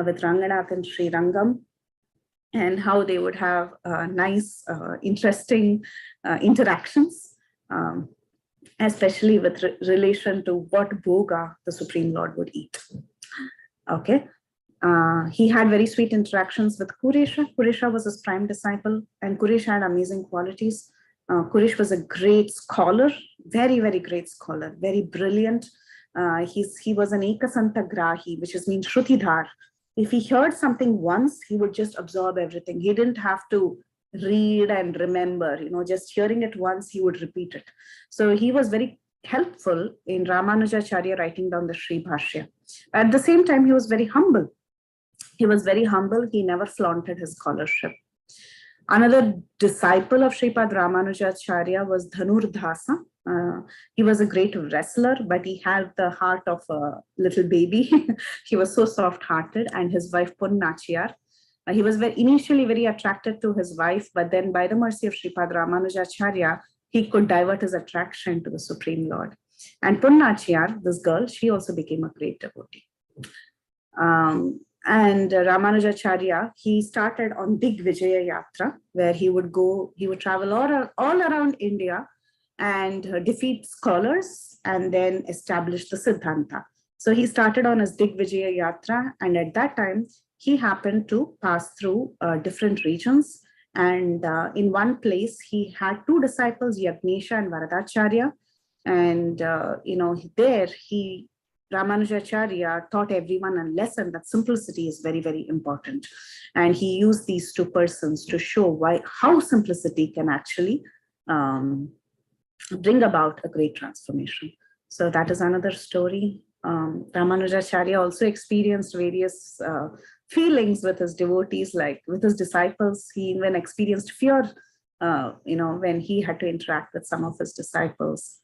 with Ranganath and Sri Rangam, and how they would have nice, interesting interactions, especially with relation to what Bhoga the Supreme Lord would eat. Okay. He had very sweet interactions with Kuresha. Kuresha was his prime disciple, and Kuresha had amazing qualities. Kurish was a great scholar, very, very great scholar, very brilliant. He was an Ekasanta Grahi, which means Shrutidhar. If he heard something once, he would just absorb everything. He didn't have to read and remember, just hearing it once, he would repeat it. So he was very helpful in Ramanujacharya writing down the Sri Bhashya. At the same time, he was very humble. He was very humble. He never flaunted his scholarship. Another disciple of Sripad Ramanujacharya was Dhanurdhasam. He was a great wrestler, but he had the heart of a little baby. He was so soft-hearted, and his wife Punnachiyar. He was initially very attracted to his wife, but then by the mercy of Sripad Ramanujacharya, he could divert his attraction to the Supreme Lord. And Punnachiyar, this girl, she also became a great devotee. And Ramanujacharya, he started on Digvijaya Yatra, where he would travel all around India and defeat scholars and then establish the Siddhanta. So he started on his Digvijaya Yatra, and at that time, he happened to pass through different regions. And in one place, he had two disciples, Yagnesha and Varadacharya. And, there Ramanujacharya taught everyone a lesson that simplicity is very, very important. And he used these two persons to show how simplicity can actually bring about a great transformation. So that is another story. Ramanujacharya also experienced various feelings with his devotees, like with his disciples. He even experienced fear, when he had to interact with some of his disciples.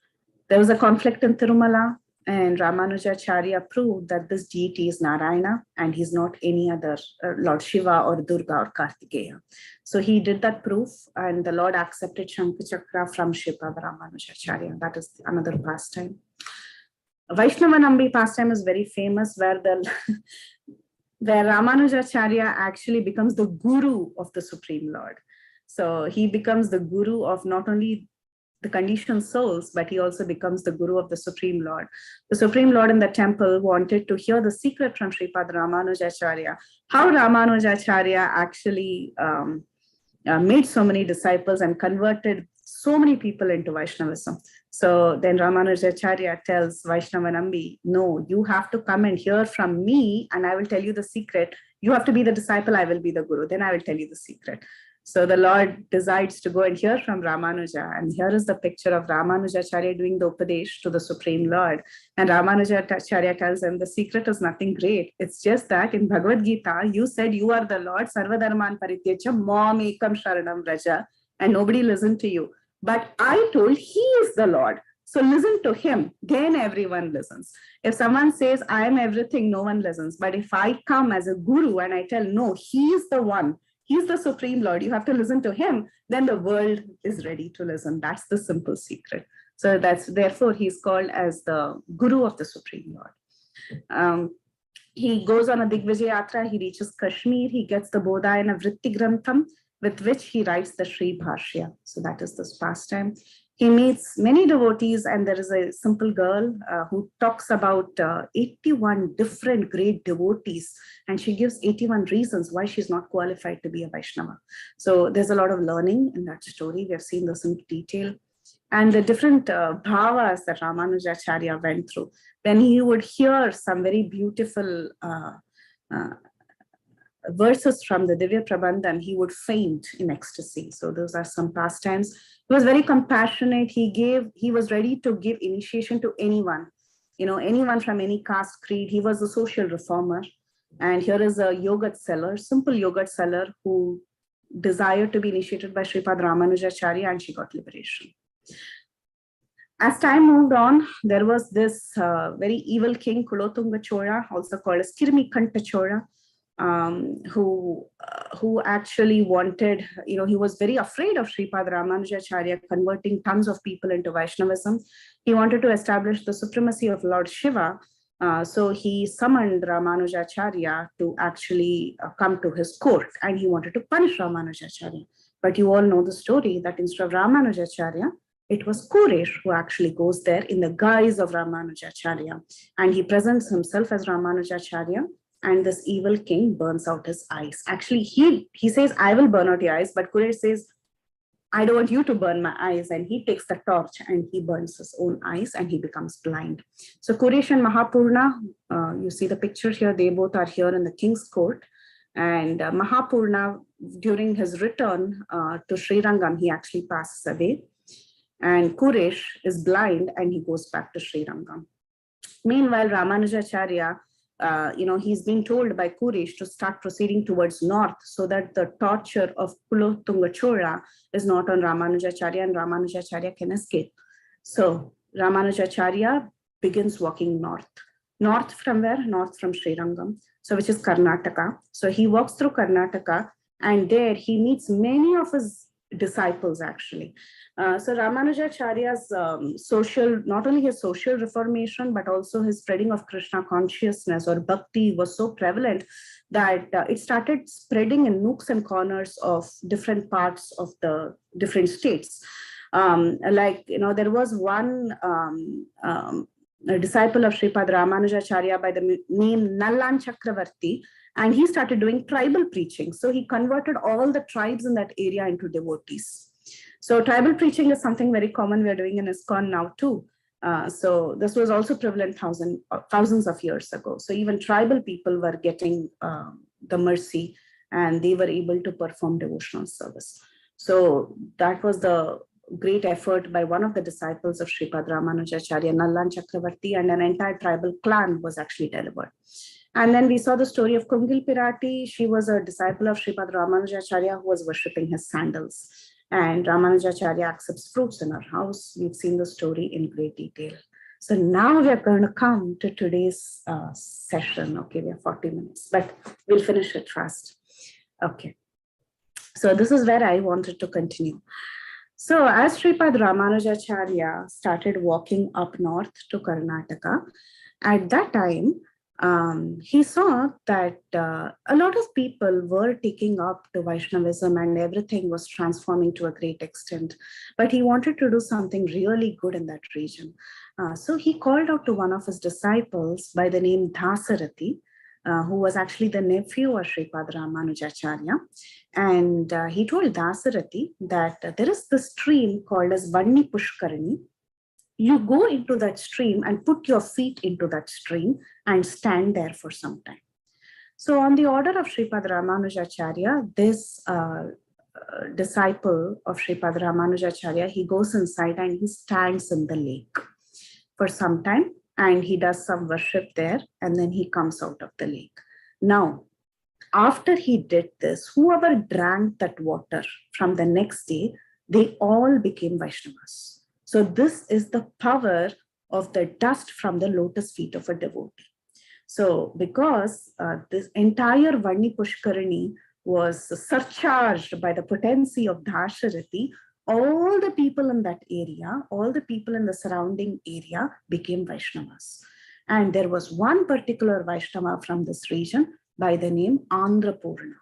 There was a conflict in Tirumala, and Ramanujacharya proved that this deity is Narayana and he's not any other Lord Shiva or Durga or Kartikeya. So he did that proof, and the Lord accepted Shankachakra from Sripada Ramanujacharya. That is another pastime. Vaishnavanambi pastime is very famous, where Ramanujacharya actually becomes the guru of the Supreme Lord. So he becomes the guru of not only the conditioned souls, but he also becomes the guru of the Supreme Lord. The Supreme Lord in the temple wanted to hear the secret from Sripada Ramanujacharya, how Ramanujacharya actually made so many disciples and converted so many people into Vaishnavism. So then Ramanujacharya tells Vaishnava Nambi, no, you have to come and hear from me and I will tell you the secret. You have to be the disciple, I will be the guru. Then I will tell you the secret. So the Lord decides to go and hear from Ramanuja. And here is the picture of Ramanujacharya doing the Upadesh to the Supreme Lord. And Ramanujacharya tells him, the secret is nothing great. It's just that in Bhagavad-Gita, you said you are the Lord, Sarvadharman Parityaja, Mam Ekam Sharanam Vraja, and nobody listened to you. But I told he is the Lord. So listen to him, then everyone listens. If someone says, I am everything, no one listens. But if I come as a guru and I tell, no, he is the one, he's the Supreme Lord, you have to listen to him, then the world is ready to listen. That's the simple secret. So therefore he's called as the Guru of the Supreme Lord. He goes on a Digvijay Yatra, he reaches Kashmir, he gets the Bodhayana Vritti Grantham, with which he writes the Sri Bhashya. So that is this pastime. He meets many devotees, and there is a simple girl who talks about 81 different great devotees, and she gives 81 reasons why she's not qualified to be a Vaishnava. So there's a lot of learning in that story. We have seen this in detail. And the different bhavas that Ramanujacharya went through. When he would hear some very beautiful verses from the Divya Prabandhan, he would faint in ecstasy. So those are some pastimes. He was very compassionate. He was ready to give initiation to anyone, anyone from any caste, creed. He was a social reformer. And here is a yogurt seller, simple yogurt seller who desired to be initiated by Sripada Ramanujacharya, and she got liberation. As time moved on, there was this very evil king, Kulotunga Chola, also called as Kirmi Kanta Chola, who actually wanted, he was very afraid of Sripada Ramanujacharya converting tons of people into Vaishnavism. He wanted to establish the supremacy of Lord Shiva. So he summoned Ramanujacharya to actually come to his court, and he wanted to punish Ramanujacharya. But you all know the story that instead of Ramanujacharya, it was Kuresh who actually goes there in the guise of Ramanujacharya. And he presents himself as Ramanujacharya, and this evil king burns out his eyes. Actually, he says, I will burn out your eyes, but Kuresh says, I don't want you to burn my eyes. And he takes the torch and he burns his own eyes and he becomes blind. So Kuresh and Mahapurna, you see the picture here, they both are here in the king's court. And Mahapurna, during his return to Srirangam, he actually passes away. And Kuresh is blind and he goes back to Srirangam. Meanwhile, Ramanujacharya, he's been told by Kuresh to start proceeding towards north so that the torture of Kulotunga Chola is not on Ramanujacharya and Ramanujacharya can escape. So Ramanujacharya begins walking north. North from where? North from Srirangam, so which is Karnataka. So he walks through Karnataka and there he meets many of his disciples actually. So Ramanujacharya's not only his social reformation, but also his spreading of Krishna consciousness or bhakti was so prevalent that it started spreading in nooks and corners of different parts of the different states. There was one a disciple of Sripada Ramanujacharya by the name Nallan Chakravarti, and he started doing tribal preaching. So he converted all the tribes in that area into devotees. So tribal preaching is something very common we are doing in ISKCON now too. So this was also prevalent thousands of years ago. So even tribal people were getting the mercy and they were able to perform devotional service. So that was the great effort by one of the disciples of Sripada Ramanujacharya, Nallan Chakravarti, and an entire tribal clan was actually delivered. And then we saw the story of Kungil Pirati. She was a disciple of Sripada Ramanujacharya who was worshipping his sandals. And Ramanujacharya accepts fruits in her house. We've seen the story in great detail. So now we are going to come to today's session. Okay, we have 40 minutes, but we'll finish it fast. Okay. So this is where I wanted to continue. So as Sripada Ramanujacharya started walking up north to Karnataka, at that time, he saw that a lot of people were taking up to Vaishnavism and everything was transforming to a great extent. But he wanted to do something really good in that region. So he called out to one of his disciples by the name Dasarathi who was actually the nephew of Sripada Ramanujacharya. And he told Dasarathi that there is this stream called as Vanni Pushkarani. You go into that stream and put your feet into that stream and stand there for some time. So on the order of Sripada Ramanujacharya, this disciple of Sripada Ramanujacharya, he goes inside and he stands in the lake for some time, and he does some worship there, and then he comes out of the lake. Now, after he did this, whoever drank that water from the next day, they all became Vaishnavas. So this is the power of the dust from the lotus feet of a devotee. So because this entire Vanni Pushkarani was surcharged by the potency of Dasarathi, all the people in that area, all the people in the surrounding area became Vaishnavas. And there was one particular Vaishnava from this region by the name Andrapurna.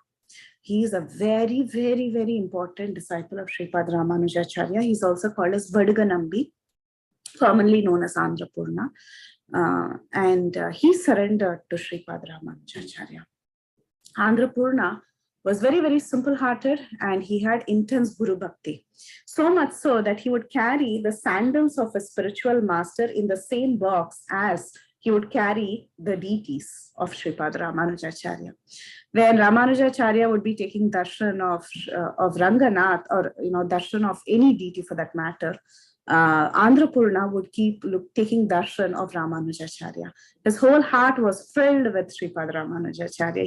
He is a very, very, very important disciple of Sripada Ramanujacharya. He's also called as Vadaganambi, commonly known as Andrapurna. And he surrendered to Sripada Ramanujacharya. Andrapurna was very, very simple-hearted, and he had intense Guru Bhakti. So much so that he would carry the sandals of a spiritual master in the same box as he would carry the deities of Sripada Ramanujacharya. When Ramanujacharya would be taking darshan of Ranganath, or darshan of any deity for that matter, Andrapurna would keep taking darshan of Ramanujacharya. His whole heart was filled with Sripada Ramanujacharya.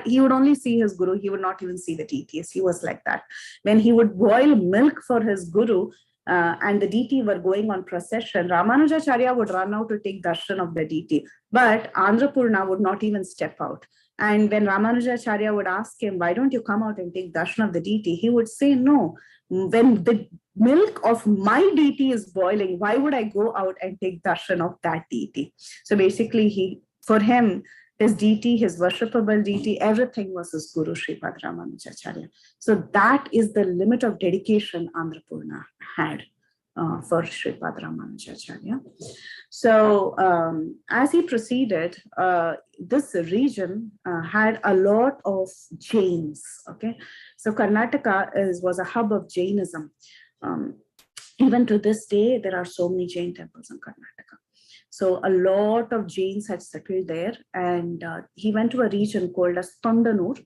He would only see his guru. He would not even see the deities. He was like that. When he would boil milk for his guru, and the deity were going on procession, Ramanujacharya would run out to take darshan of the deity, but Andrapurna would not even step out. And when Ramanujacharya would ask him, why don't you come out and take darshan of the deity? He would say, no, when the milk of my deity is boiling, why would I go out and take darshan of that deity? So basically, for him, his deity, his worshipable deity, everything was his guru, Sripada Ramanujacharya. So that is the limit of dedication Andrapurna had for Sripada Ramanujacharya. So as he proceeded, this region had a lot of Jains. Okay, so Karnataka was a hub of Jainism. Even to this day, there are so many Jain temples in Karnataka. So a lot of Jains had settled there, and he went to a region called as Tondanur,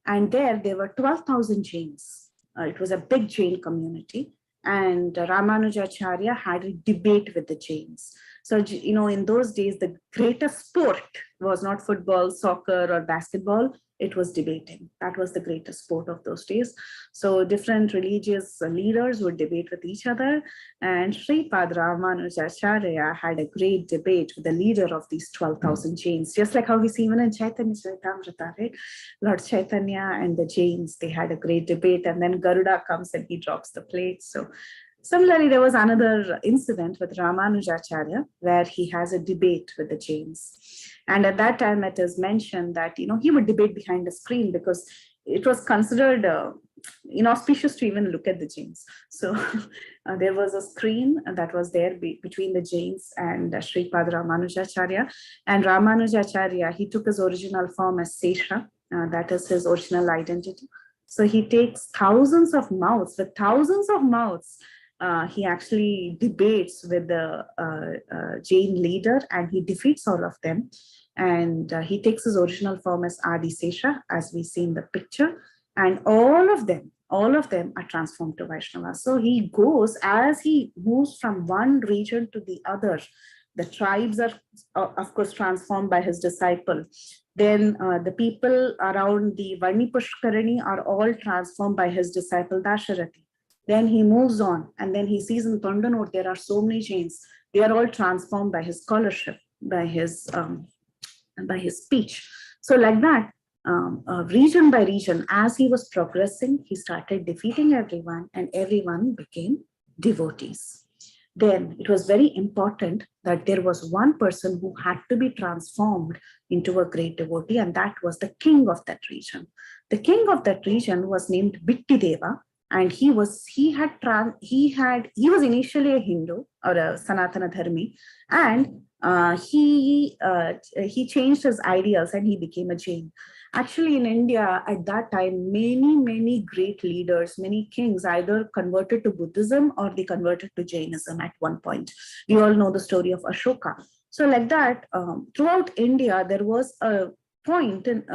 and there were 12,000 Jains. It was a big Jain community, and Ramanujacharya had a debate with the Jains. So, in those days, the greatest sport was not football, soccer, or basketball. It was debating. That was the greatest sport of those days. So different religious leaders would debate with each other. And Sripada Ramanujacharya had a great debate with the leader of these 12,000 Jains. Just like how we see even in Chaitanya Charitamrita, right? Lord Chaitanya and the Jains, they had a great debate. And then Garuda comes and he drops the plate. So similarly, there was another incident with Ramanujacharya where he has a debate with the Jains. And at that time, it is mentioned that, he would debate behind a screen because it was considered inauspicious to even look at the Jains. So there was a screen that was there between the Jains and Sripada Ramanujacharya. And Ramanujacharya, he took his original form as Sesha. That is his original identity. So he takes thousands of mouths. With thousands of mouths, he actually debates with the Jain leader, and he defeats all of them. And he takes his original form as Adi Sesha, as we see in the picture. And all of them are transformed to Vaishnava. So he goes, as he moves from one region to the other, the tribes are, of course, transformed by his disciple. Then the people around the Vanni Pushkarani are all transformed by his disciple Dasarathi. Then he moves on, and then he sees in Tondanur there are so many Jains. They are all transformed by his scholarship, by his speech. So like that, region by region, as he was progressing, he started defeating everyone, and everyone became devotees. Then it was very important that there was one person who had to be transformed into a great devotee, and that was the king of that region. The king of that region was named Bittideva, And he was initially a Hindu or a Sanatana Dharmi, and he changed his ideals and he became a Jain. Actually, in India at that time, many great leaders, many kings either converted to Buddhism or they converted to Jainism at one point. We all know the story of Ashoka. So like that, throughout India, there was a point in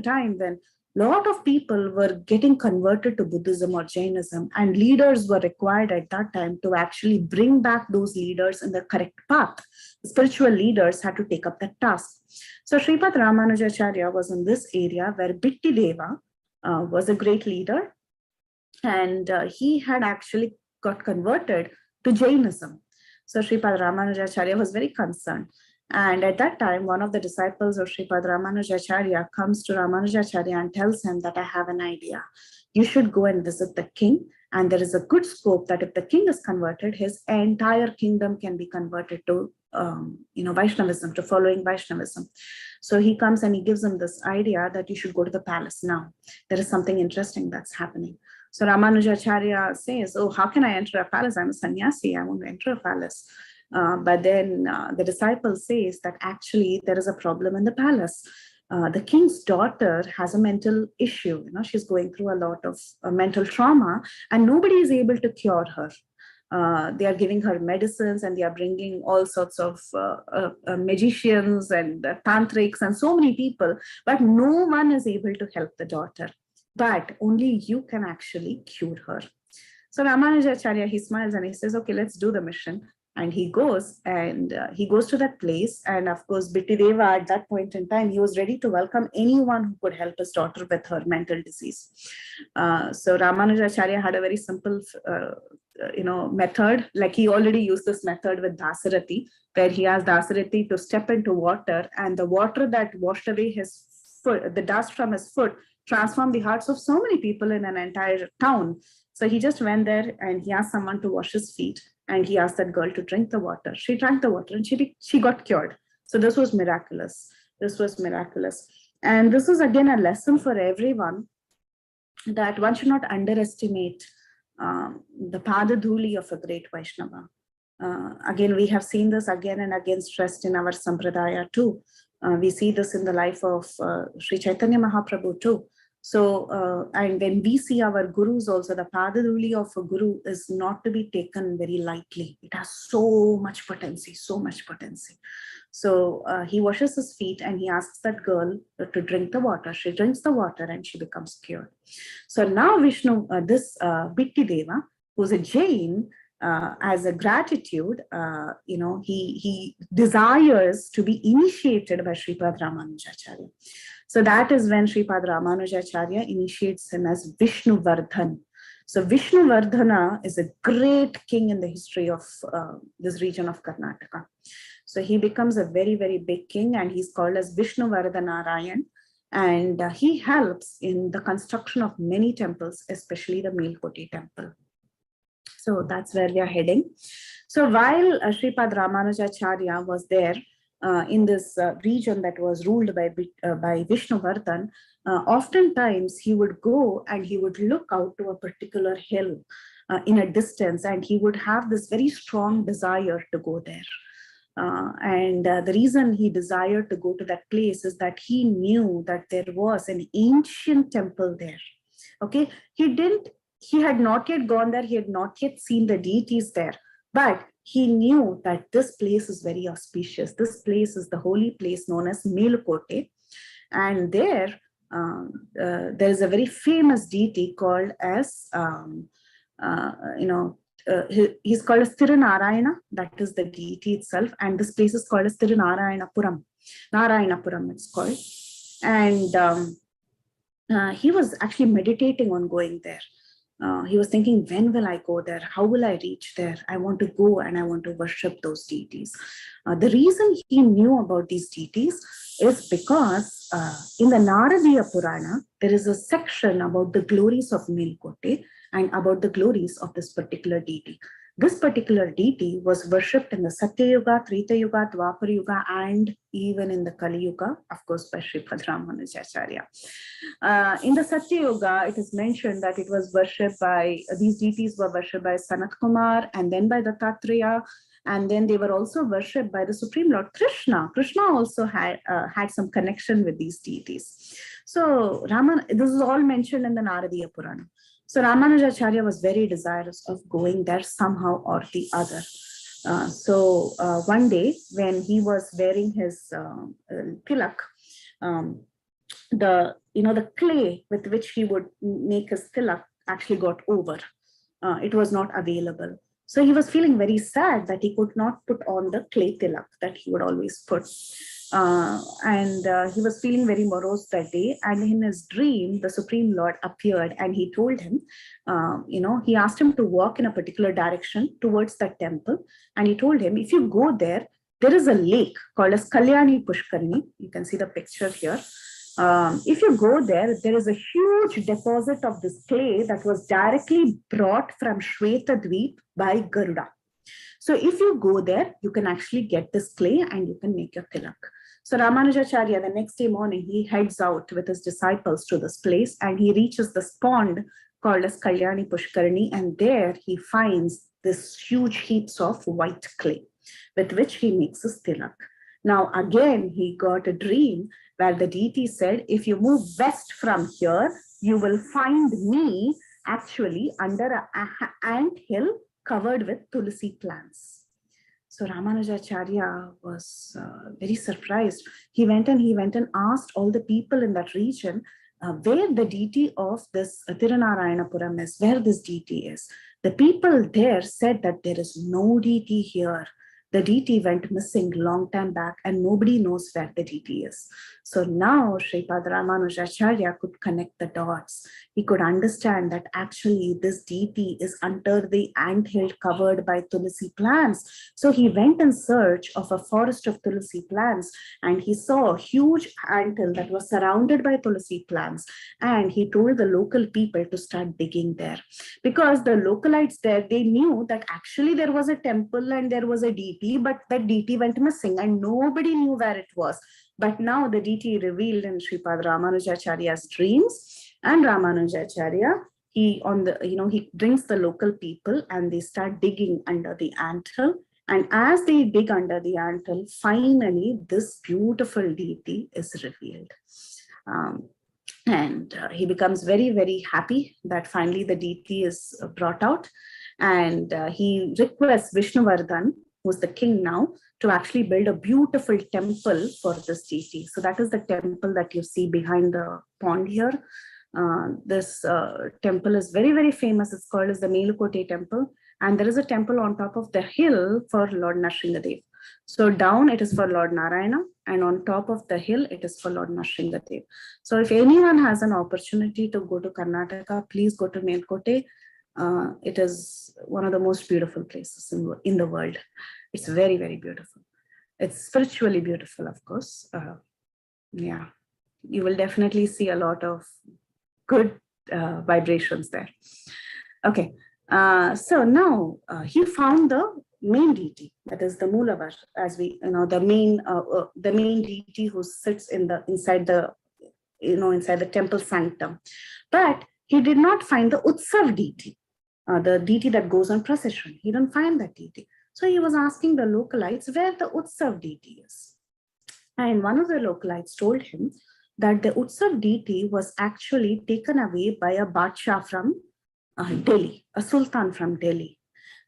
time when a lot of people were getting converted to Buddhism or Jainism, and leaders were required at that time to actually bring back those leaders in the correct path. The spiritual leaders had to take up that task. So Sripada Ramanujacharya was in this area where Bitti Deva was a great leader, and he had actually got converted to Jainism. So Sripada Ramanujacharya was very concerned. And at that time, one of the disciples of Sripada Ramanujacharya comes to Ramanujacharya and tells him that I have an idea. You should go and visit the king. And there is a good scope that if the king is converted, his entire kingdom can be converted to Vaishnavism, to following Vaishnavism. So he comes and he gives him this idea that you should go to the palace now. There is something interesting that's happening. So Ramanujacharya says, oh, how can I enter a palace? I'm a sannyasi. I want to enter a palace. But then the disciple says that actually there is a problem in the palace. The king's daughter has a mental issue. She's going through a lot of mental trauma, and nobody is able to cure her. They are giving her medicines, and they are bringing all sorts of magicians and tantrics and so many people, but no one is able to help the daughter. But only you can actually cure her. So Ramanujacharya, he smiles and he says, okay, let's do the mission. And he goes to that place. And of course, Bitti Deva at that point in time, he was ready to welcome anyone who could help his daughter with her mental disease. So Ramanujacharya had a very simple, method. Like he already used this method with Dasarathi, where he asked Dasarathi to step into water, and the water that washed away his foot, the dust from his foot, transformed the hearts of so many people in an entire town. So he just went there and he asked someone to wash his feet. And he asked that girl to drink the water. She drank the water and she got cured. So this was miraculous. And this is again a lesson for everyone, that one should not underestimate the padadhuli of a great Vaishnava. Again, we have seen this again and again stressed in our Sampradaya too. We see this in the life of Sri Chaitanya Mahaprabhu too. So, and when we see our gurus also, the padadhuli of a guru is not to be taken very lightly. It has so much potency. So he washes his feet and he asks that girl to drink the water. She drinks the water and she becomes cured. So now Vishnu, this Bitti Deva, who's a Jain, as a gratitude, he desires to be initiated by Sripada Ramanujacharya. So that is when Sripada Ramanujacharya initiates him as Vishnu Vardhan. So Vishnu Vardhana is a great king in the history of this region of Karnataka. So he becomes a very, very big king, and he's called as Vishnu Vardhanarayan. And he helps in the construction of many temples, especially the Melakote Temple. So that's where we are heading. So while Sripada Ramanujacharya was there, in this region that was ruled by Vishnu Vardhan, oftentimes he would go and he would look out to a particular hill in a distance, and he would have this very strong desire to go there. And the reason he desired to go to that place is that he knew that there was an ancient temple there. Okay, he had not yet gone there, he had not yet seen the deities there, but he knew that this place is very auspicious. This place is the holy place known as Melakote. And there is a very famous deity called as, he's called as Tirunarayana. That is the deity itself. And this place is called as Tirunarayanapuram. Narayanapuram it's called. And he was actually meditating on going there. He was thinking, when will I go there? How will I reach there? I want to go and I want to worship those deities. The reason he knew about these deities is because in the Naradiya Purana, there is a section about the glories of Melakote and about the glories of this particular deity. This particular deity was worshipped in the Satya Yuga, Treta Yuga, Dwapar Yuga, and even in the Kali Yuga, of course, by Sripada Ramanujacharya. In the Satya Yuga, it is mentioned that it was worshipped by, these deities were worshipped by Sanat Kumar and then by Dattatreya, and then they were also worshipped by the Supreme Lord Krishna. Krishna also had some connection with these deities. So this is all mentioned in the Naradiya Purana. So Ramanujacharya was very desirous of going there somehow or the other. So one day when he was wearing his tilak, the clay with which he would make his tilak actually got over. It was not available. So he was feeling very sad that he could not put on the clay tilak that he would always put. He was feeling very morose that day. And in his dream, the Supreme Lord appeared and he told him, he asked him to walk in a particular direction towards that temple. And he told him, if you go there, there is a lake called as Kalyani Pushkarini. You can see the picture here. If you go there, there is a huge deposit of this clay that was directly brought from Shvetadweep by Garuda. So if you go there, you can actually get this clay and you can make your tilak. So Ramanujacharya, the next day morning, he heads out with his disciples to this place and he reaches this pond called as Kalyani Pushkarini, and there he finds this huge heaps of white clay with which he makes his tilak. Now again, he got a dream where the deity said, if you move west from here, you will find me actually under an ant hill covered with tulsi plants. So Ramanujacharya was very surprised. He went and asked all the people in that region where the deity of this Tirunarayanapuram is, where this deity is. The people there said that there is no deity here. The deity went missing long time back and nobody knows where the deity is. So now Sripada Ramanujacharya could connect the dots. He could understand that actually this deity is under the anthill covered by tulsi plants. So he went in search of a forest of tulsi plants and he saw a huge anthill that was surrounded by tulsi plants. And he told the local people to start digging there. Because the localites there, they knew that actually there was a temple and there was a deity, but that deity went missing and nobody knew where it was. But now the deity revealed in Sripada Ramanujacharya's dreams, and Ramanujacharya, he brings the local people and they start digging under the anthill. And as they dig under the anthill, finally this beautiful deity is revealed. He becomes very, very happy that finally the deity is brought out. And he requests Vishnuvardhan, who's the king now, to actually build a beautiful temple for this deity. So that is the temple that you see behind the pond here. This temple is very, very famous. It's called as the Melakote Temple. And there is a temple on top of the hill for Lord Nrsingadev. So down it is for Lord Narayana, and on top of the hill it is for Lord Nrsingadev. So if anyone has an opportunity to go to Karnataka, please go to Melakote. It is one of the most beautiful places in the world. It's very, very beautiful. It's spiritually beautiful, of course. Yeah, you will definitely see a lot of good vibrations there. Okay, so now he found the main deity, that is the Moolavar, as we the main deity who sits inside the temple sanctum. But he did not find the Utsav deity, the deity that goes on procession. He didn't find that deity. So he was asking the localites where the Utsav deity is. And one of the localites told him that the Utsav deity was actually taken away by a Badshah from Delhi, a Sultan from Delhi.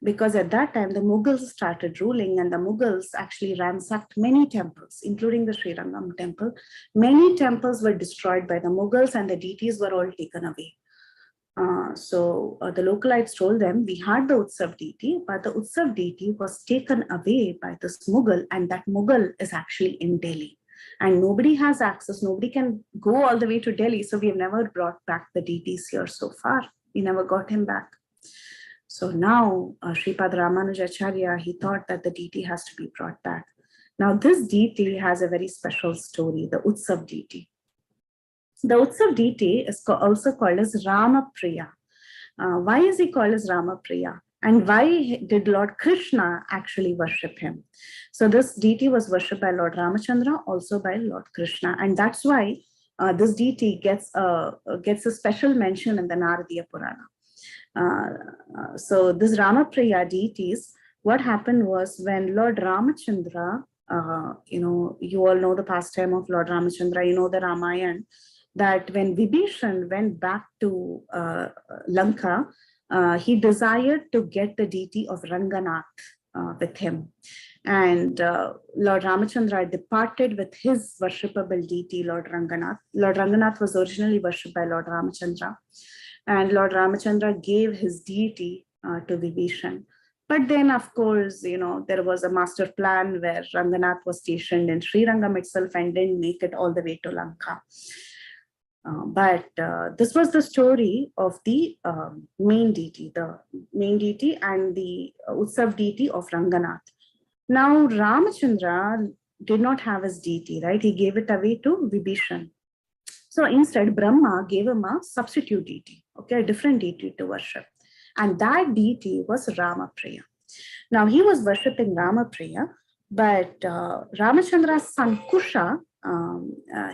Because at that time, the Mughals started ruling and the Mughals actually ransacked many temples, including the Sri Rangam temple. Many temples were destroyed by the Mughals and the deities were all taken away. So the localites told them, we had the Utsav deity, but the Utsav deity was taken away by this Mughal, and that Mughal is actually in Delhi. And nobody has access, nobody can go all the way to Delhi. So we have never brought back the deities here so far. We never got him back. So now Sripada Ramanujacharya, he thought that the deity has to be brought back. Now this deity has a very special story, the Utsav deity. The Utsav deity is also called as Ramapriya. Why is he called as Ramapriya? And why did Lord Krishna actually worship him? So this deity was worshipped by Lord Ramachandra, also by Lord Krishna. And that's why this deity gets a special mention in the Naradiya Purana. So this Ramapriya deities, what happened was when Lord Ramachandra, you all know the pastime of Lord Ramachandra, you know the Ramayana, that when Vibhishan went back to Lanka, he desired to get the deity of Ranganath with him. And Lord Ramachandra departed with his worshipable deity, Lord Ranganath. Lord Ranganath was originally worshipped by Lord Ramachandra. And Lord Ramachandra gave his deity to Vibhishan. But then, of course, there was a master plan where Ranganath was stationed in Srirangam itself and didn't make it all the way to Lanka. But this was the story of the main deity and the Utsav deity of Ranganath. Now, Ramachandra did not have his deity, right? He gave it away to Vibhishan. So instead, Brahma gave him a substitute deity, okay, a different deity to worship. And that deity was Ramapriya. Now, he was worshipping Ramapriya, but Ramachandra's son Kusha,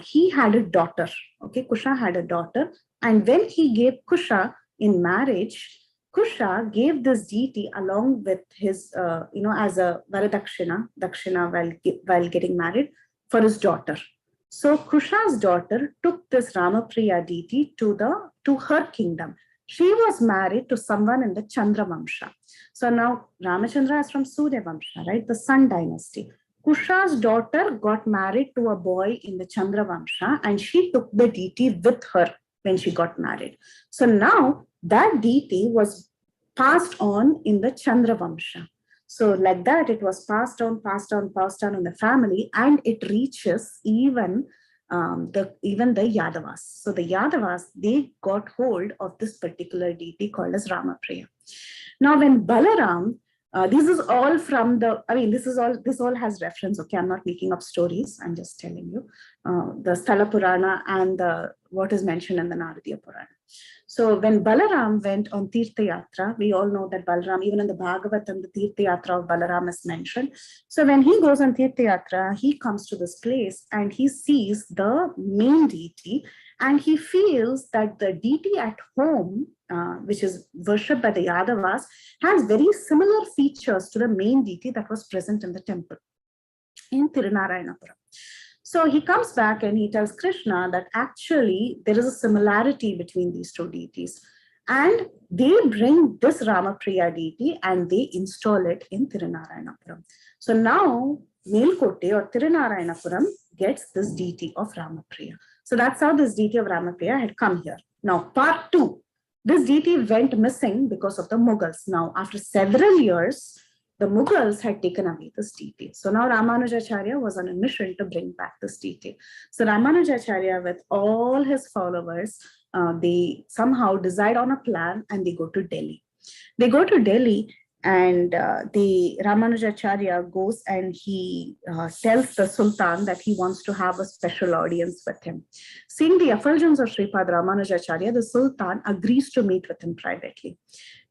he had a daughter, okay, Kusha had a daughter. And when he gave Kusha in marriage, Kusha gave this deity along with his, as a Varadakshina, while getting married for his daughter. So Kusha's daughter took this Ramapriya deity to her kingdom. She was married to someone in the Chandra Vamsha. So now Ramachandra is from Surya Vamsha, right? The Sun dynasty. Kusha's daughter got married to a boy in the Chandra Vamsha, and she took the deity with her when she got married. So now that deity was passed on in the Chandra Vamsha. So like that, it was passed on in the family, and it reaches even the Yadavas. So the Yadavas, they got hold of this particular deity called as Ramapriya. Now, when Balaram, this is all from this all has reference. Okay, I'm not making up stories. I'm just telling you the Sthala Purana and what is mentioned in the Naradiya Purana. So when Balaram went on Tirtha Yatra, we all know that Balaram, even in the Bhagavatam, the Tirtha Yatra of Balaram is mentioned. So when he goes on Tirtha Yatra, he comes to this place and he sees the main deity, and he feels that the deity at home, which is worshipped by the Yadavas, has very similar features to the main deity that was present in the temple in Tirunarayanapuram. So he comes back and he tells Krishna that actually there is a similarity between these two deities. And they bring this Ramapriya deity and they install it in Tirunarayanapuram. So now Melakote or Tirunarayanapuram gets this deity of Ramapriya. So that's how this deity of Ramapriya had come here. Now, part 2. This deity went missing because of the Mughals. Now, after several years, the Mughals had taken away this deity. So now Ramanujacharya was on a mission to bring back this deity. So Ramanujacharya, with all his followers, they somehow decide on a plan and they go to Delhi. They go to Delhi and Ramanujacharya goes and he tells the Sultan that he wants to have a special audience with him. Seeing the effulgence of Sripada Ramanujacharya, the Sultan agrees to meet with him privately.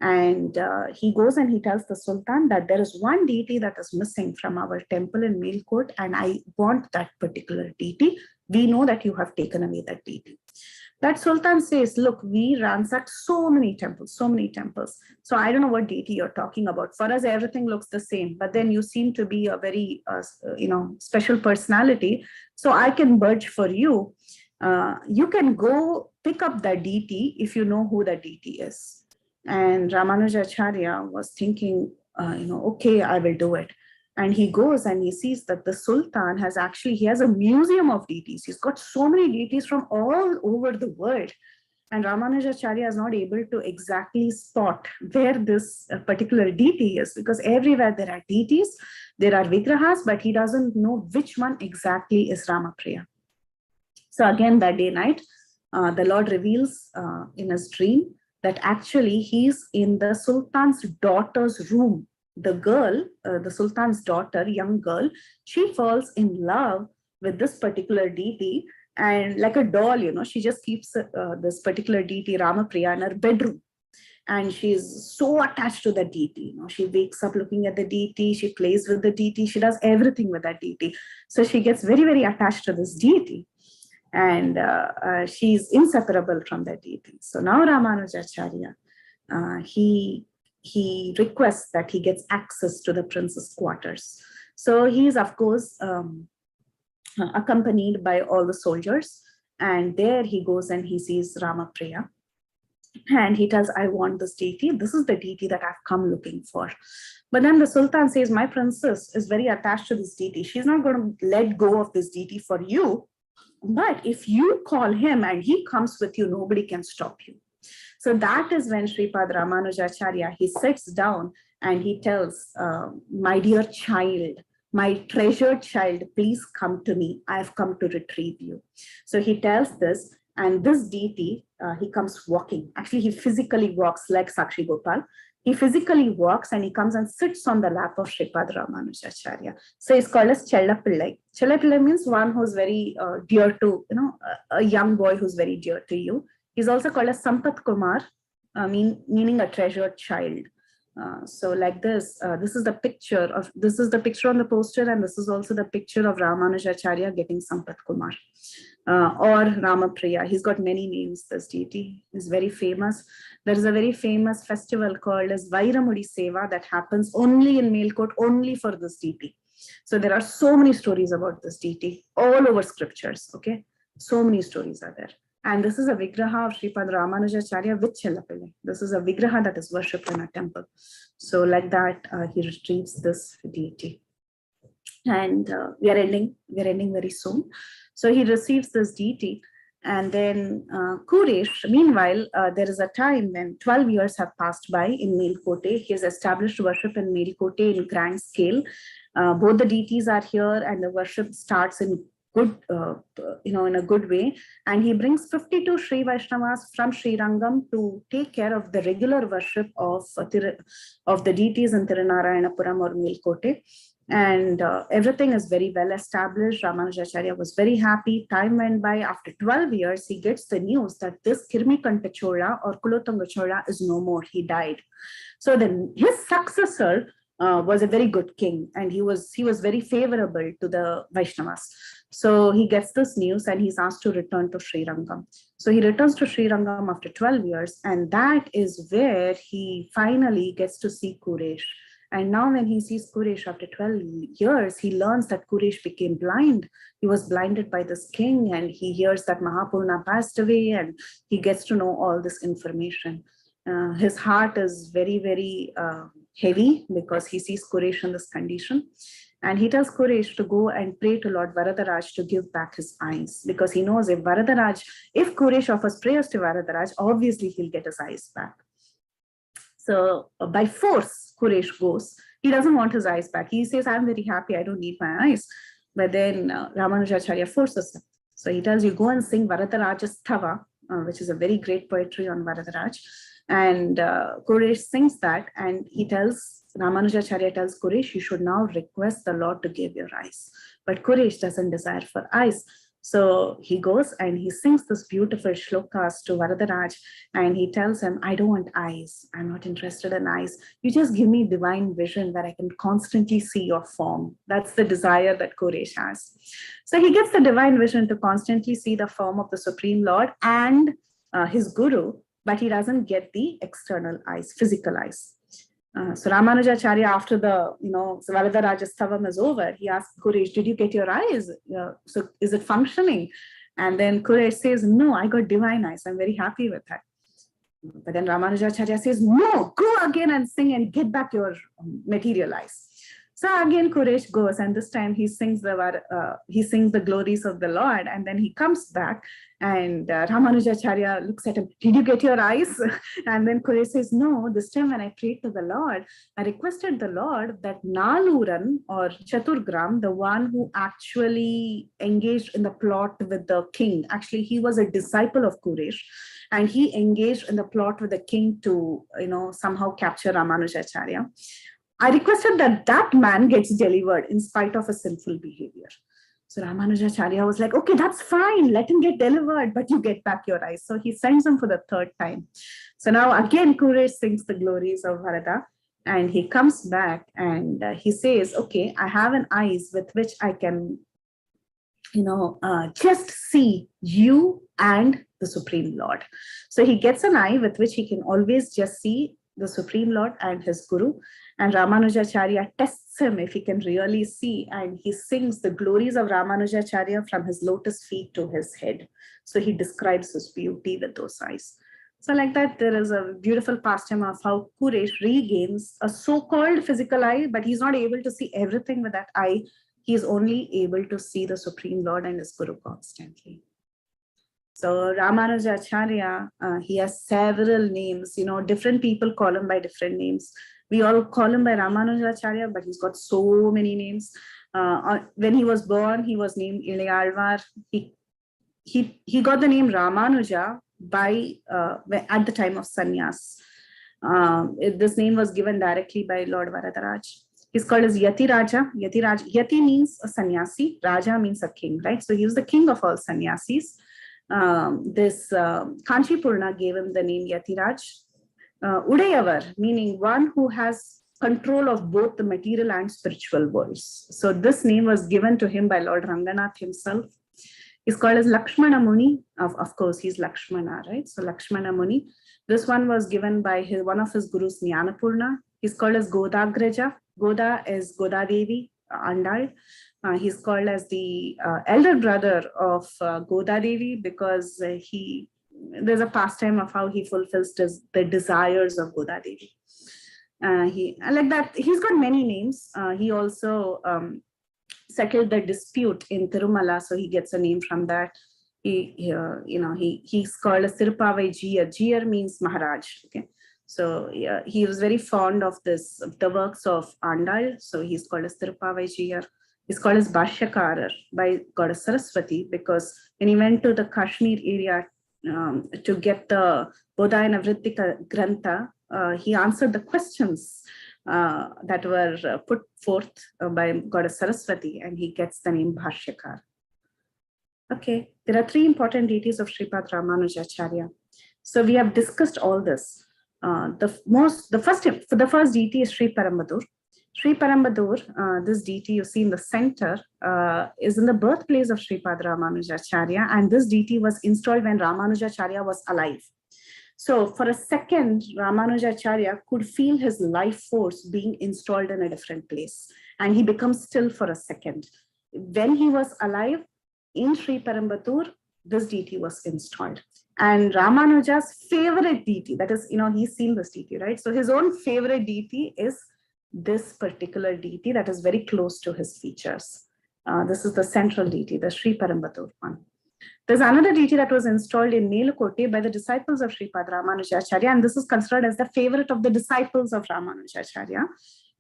And he goes and he tells the Sultan that there is one deity that is missing from our temple in Melakote, and I want that particular deity. We know that you have taken away that deity. That Sultan says, look, we ransacked so many temples. So I don't know what deity you're talking about. For us, everything looks the same, but then you seem to be a very, special personality. So I can budge for you. You can go pick up that deity if you know who that deity is. And Ramanujacharya was thinking, okay, I will do it. And he goes and he sees that the Sultan has he has a museum of deities. He's got so many deities from all over the world. And Ramanujacharya is not able to exactly spot where this particular deity is, because everywhere there are deities, there are vigrahas, but he doesn't know which one exactly is Ramapriya. So again, that day night, the Lord reveals in his dream that actually he's in the Sultan's daughter's room. The girl, the Sultan's daughter, young girl, she falls in love with this particular deity, and like a doll, she just keeps this particular deity, Ramapriya, in her bedroom. And she's so attached to the deity. She wakes up looking at the deity, she plays with the deity, she does everything with that deity. So she gets very, very attached to this deity. And she's inseparable from the deity. So now Ramanujacharya, he requests that he gets access to the prince's quarters. So he is, of course, accompanied by all the soldiers. And there he goes and he sees Ramapriya. And he tells, I want this deity. This is the deity that I've come looking for. But then the Sultan says, my princess is very attached to this deity. She's not going to let go of this deity for you. But if you call him and he comes with you, nobody can stop you. So that is when Sripada Ramanujacharya, he sits down and he tells, my dear child, my treasured child, please come to me. I have come to retrieve you. So he tells this. And this deity, he comes walking. Actually, he physically walks like Sakshi Gopal. He physically walks and he comes and sits on the lap of Sripada Ramanujacharya. So he's called as Chellapillai. Chellapillai means one who's very dear to, a young boy who's very dear to you. He's also called as Sampath Kumar, meaning a treasured child. So like this is the picture on the poster, and this is also the picture of Ramanujacharya getting Sampath Kumar. Or Ramapriya. He's got many names, this deity. He's very famous. There is a very famous festival called as Vairamudi Seva that happens only in Melakote, only for this deity. So there are so many stories about this deity all over scriptures, okay? So many stories are there. And this is a vigraha of Sripada Ramanujacharya with Chellapillai. This is a vigraha that is worshipped in a temple. So like that, he retrieves this deity. And we are ending very soon. So he receives this deity, and then Kuresh, meanwhile, there is a time when 12 years have passed by in Melakote. He has established worship in Melakote in grand scale. Both the deities are here, and the worship starts in good, in a good way. And he brings 52 Sri Vaishnavas from Srirangam to take care of the regular worship of the deities in Tirunarayanapuram or Melakote. And everything is very well established. Ramanujacharya was very happy. Time went by. After 12 years, he gets the news that this Kirmikanta Chola or Kulothanga Chola is no more. He died. So then his successor was a very good king, and he was very favorable to the Vaishnavas. So he gets this news and he's asked to return to Srirangam. So he returns to Srirangam after 12 years, and that is where he finally gets to see Kuresh. And now when he sees Kuresh after 12 years, he learns that Kuresh became blind. He was blinded by this king, and he hears that Mahapurna passed away, and he gets to know all this information. His heart is very, very heavy because he sees Kuresh in this condition. And he tells Kuresh to go and pray to Lord Varadaraj to give back his eyes, because he knows if Kuresh offers prayers to Varadaraj, obviously he'll get his eyes back. So by force, Kuresh goes. He doesn't want his eyes back. He says, I'm very happy, I don't need my eyes. But then Ramanujacharya forces him. So he tells you, go and sing Varadaraj's Thava, which is a very great poetry on Varadaraj. And Kuresh sings that, and Ramanujacharya tells Kuresh, you should now request the Lord to give your eyes. But Kuresh doesn't desire for eyes. So he goes and he sings this beautiful shlokas to Varadaraj, and he tells him, I don't want eyes. I'm not interested in eyes. You just give me divine vision where I can constantly see your form. That's the desire that Kuresh has. So he gets the divine vision to constantly see the form of the Supreme Lord and his Guru, but he doesn't get the external eyes, physical eyes. So Ramanujacharya, after the Varadaraj's Tavam is over, he asks Kuresh, did you get your eyes? So is it functioning? And then Kuresh says, no, I got divine eyes. I'm very happy with that. But then Ramanujacharya says, no, go again and sing and get back your material eyes. So again, Kuresh goes, and this time he sings the glories of the Lord, and then he comes back, and Ramanujacharya looks at him, did you get your eyes? And then Kuresh says, no, this time when I prayed to the Lord, I requested the Lord that Naluran or Chaturgram, the one who actually engaged in the plot with the king, actually he was a disciple of Kuresh, and he engaged in the plot with the king to somehow capture Ramanujacharya. I requested that man gets delivered in spite of a sinful behavior. So Ramanujacharya was like, okay, that's fine. Let him get delivered, but you get back your eyes. So he sends him for the third time. So now again, Kuresh sings the glories of Varada, and he comes back and he says, okay, I have an eyes with which I can, just see you and the Supreme Lord. So he gets an eye with which he can always just see the Supreme Lord and his Guru. And Ramanujacharya tests him if he can really see, and he sings the glories of Ramanujacharya from his lotus feet to his head. So he describes his beauty with those eyes. So like that, there is a beautiful pastime of how Kuresh regains a so-called physical eye, but he's not able to see everything with that eye. He is only able to see the Supreme Lord and his Guru constantly. So Ramanujacharya, he has several names, different people call him by different names. We all call him by Ramanujacharya, but he's got so many names. When he was born, he was named Ilayalvar. He got the name Ramanuja by at the time of sannyas. This name was given directly by Lord Varadaraj. He's called as Yati Raja. Yati means a sannyasi. Raja means a king, right? So he was the king of all sannyasis. Kanchipurna gave him the name Yatiraj. Udayavar, meaning one who has control of both the material and spiritual worlds. So this name was given to him by Lord Ranganath himself. He's called as Lakshmana Muni. Of course, he's Lakshmana, right? So Lakshmana Muni. This one was given by one of his gurus, Jnanapurna. He's called as Godagraja. Goda is Goda Devi, Andal. He's called as the elder brother of Goda Devi because there's a pastime of how he fulfills the desires of Goda Devi. Like that, he's got many names. He also settled the dispute in Tirumala, so he gets a name from that. He's called as Tirupavai Jiyar. Jiyar means Maharaj. Okay, so he was very fond of the works of Andal, so he's called as Tirupavai Jiyar. He's called as Bhashyakarar by Goddess Saraswati because when he went to the Kashmir area to get the Bodhayana Vrittika Grantha, he answered the questions that were put forth by Goddess Saraswati, and he gets the name Bhashyakar. Okay, there are three important deities of Sripada Ramanujacharya. So we have discussed all this. The first deity is Sri Parambadur. Sri Parambadur, this deity you see in the center, is in the birthplace of Sripada Ramanujacharya, and this deity was installed when Ramanujacharya was alive. So for a second, Ramanujacharya could feel his life force being installed in a different place, and he becomes still for a second. When he was alive in Sri Parambadur, this deity was installed. And Ramanuja's favorite deity, that is, he's seen this deity, right? So his own favorite deity is this particular deity that is very close to his features. This is the central deity, the Sri Parambadur one. There's another deity that was installed in Melakote by the disciples of Sripada Ramanujacharya, and this is considered as the favorite of the disciples of Ramanujacharya.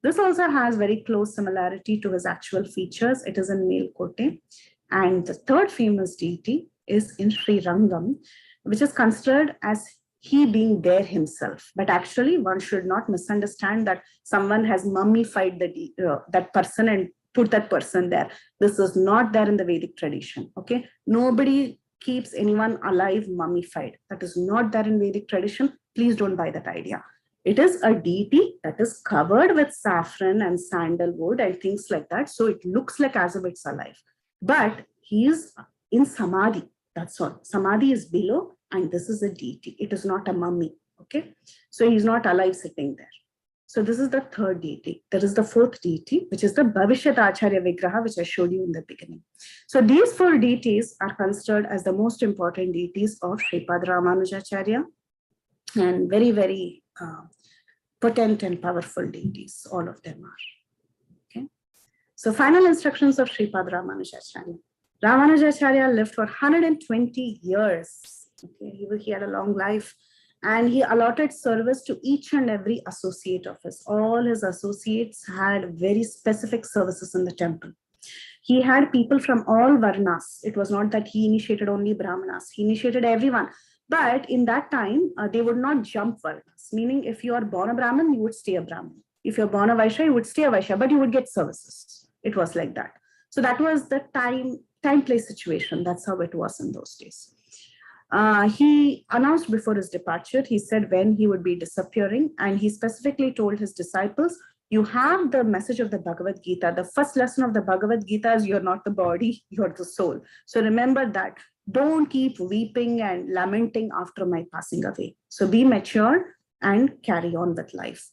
This also has very close similarity to his actual features. It is in Melakote. And the third famous deity is in Sri Rangam, which is considered as he being there himself. But actually, one should not misunderstand that someone has mummified that person and put that person there. This is not there in the Vedic tradition. Okay, nobody keeps anyone alive mummified. That is not there in Vedic tradition. Please don't buy that idea. It is a deity that is covered with saffron and sandalwood and things like that. So it looks like as if it's alive. But he is in Samadhi. That's all. Samadhi is below, and this is a deity. It is not a mummy. Okay, so he's not alive sitting there. So this is the third deity. There is the fourth deity, which is the Bhavishyat Acharya Vigraha, which I showed you in the beginning. So these four deities are considered as the most important deities of Sripada Ramanujacharya, and very, very potent and powerful deities. All of them are. Okay. So final instructions of Sripada Ramanujacharya. Ramanujacharya lived for 120 years. Okay, he had a long life, and he allotted service to each and every associate of his. All his associates had very specific services in the temple. He had people from all varnas. It was not that he initiated only Brahmanas. He initiated everyone. But in that time, they would not jump varnas. Meaning, if you are born a Brahmin, you would stay a Brahmin. If you're born a Vaishya, you would stay a Vaishya, but you would get services. It was like that. So that was the time-place situation. That's how it was in those days. He announced before his departure, he said when he would be disappearing, and he specifically told his disciples, you have the message of the Bhagavad-Gita. The first lesson of the Bhagavad-Gita is you're not the body, you're the soul. So remember that. Don't keep weeping and lamenting after my passing away. So be mature and carry on with life.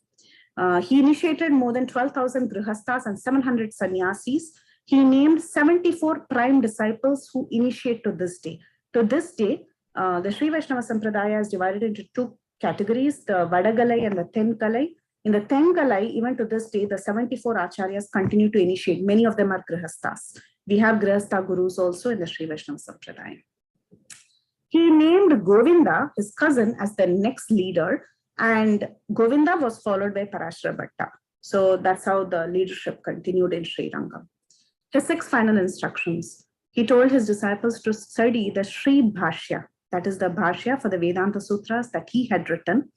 He initiated more than 12,000 grihasthas and 700 sannyasis. He named 74 prime disciples who initiate to this day. To this day, the Sri Vaishnava Sampradaya is divided into two categories, the Vadagalai and the Tengalai. In the Tengalai, even to this day, the 74 acharyas continue to initiate. Many of them are grihasthas. We have grihastha gurus also in the Sri Vaishnava Sampradaya. He named Govinda, his cousin, as the next leader, and Govinda was followed by Parashara Bhatta. So that's how the leadership continued in Sri Rangam. His 6 final instructions. He told his disciples to study the Sri Bhashya, that is the Bhashya for the Vedanta Sutras that he had written.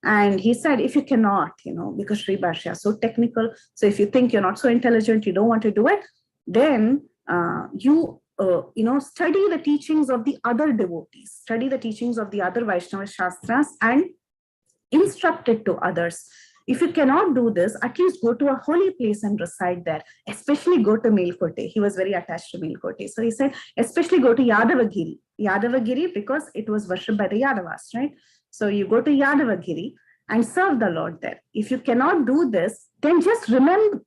And he said, if you cannot, because Sri Bhashya is so technical, so if you think you're not so intelligent, you don't want to do it, then you study the teachings of the other devotees, study the teachings of the other Vaishnava Shastras and instruct it to others. If you cannot do this, at least go to a holy place and reside there, especially go to Melakote. He was very attached to Melakote. So he said, especially go to Yadavagiri. Yadavagiri because it was worshipped by the Yadavas, right? So you go to Yadavagiri and serve the Lord there. If you cannot do this, then just remain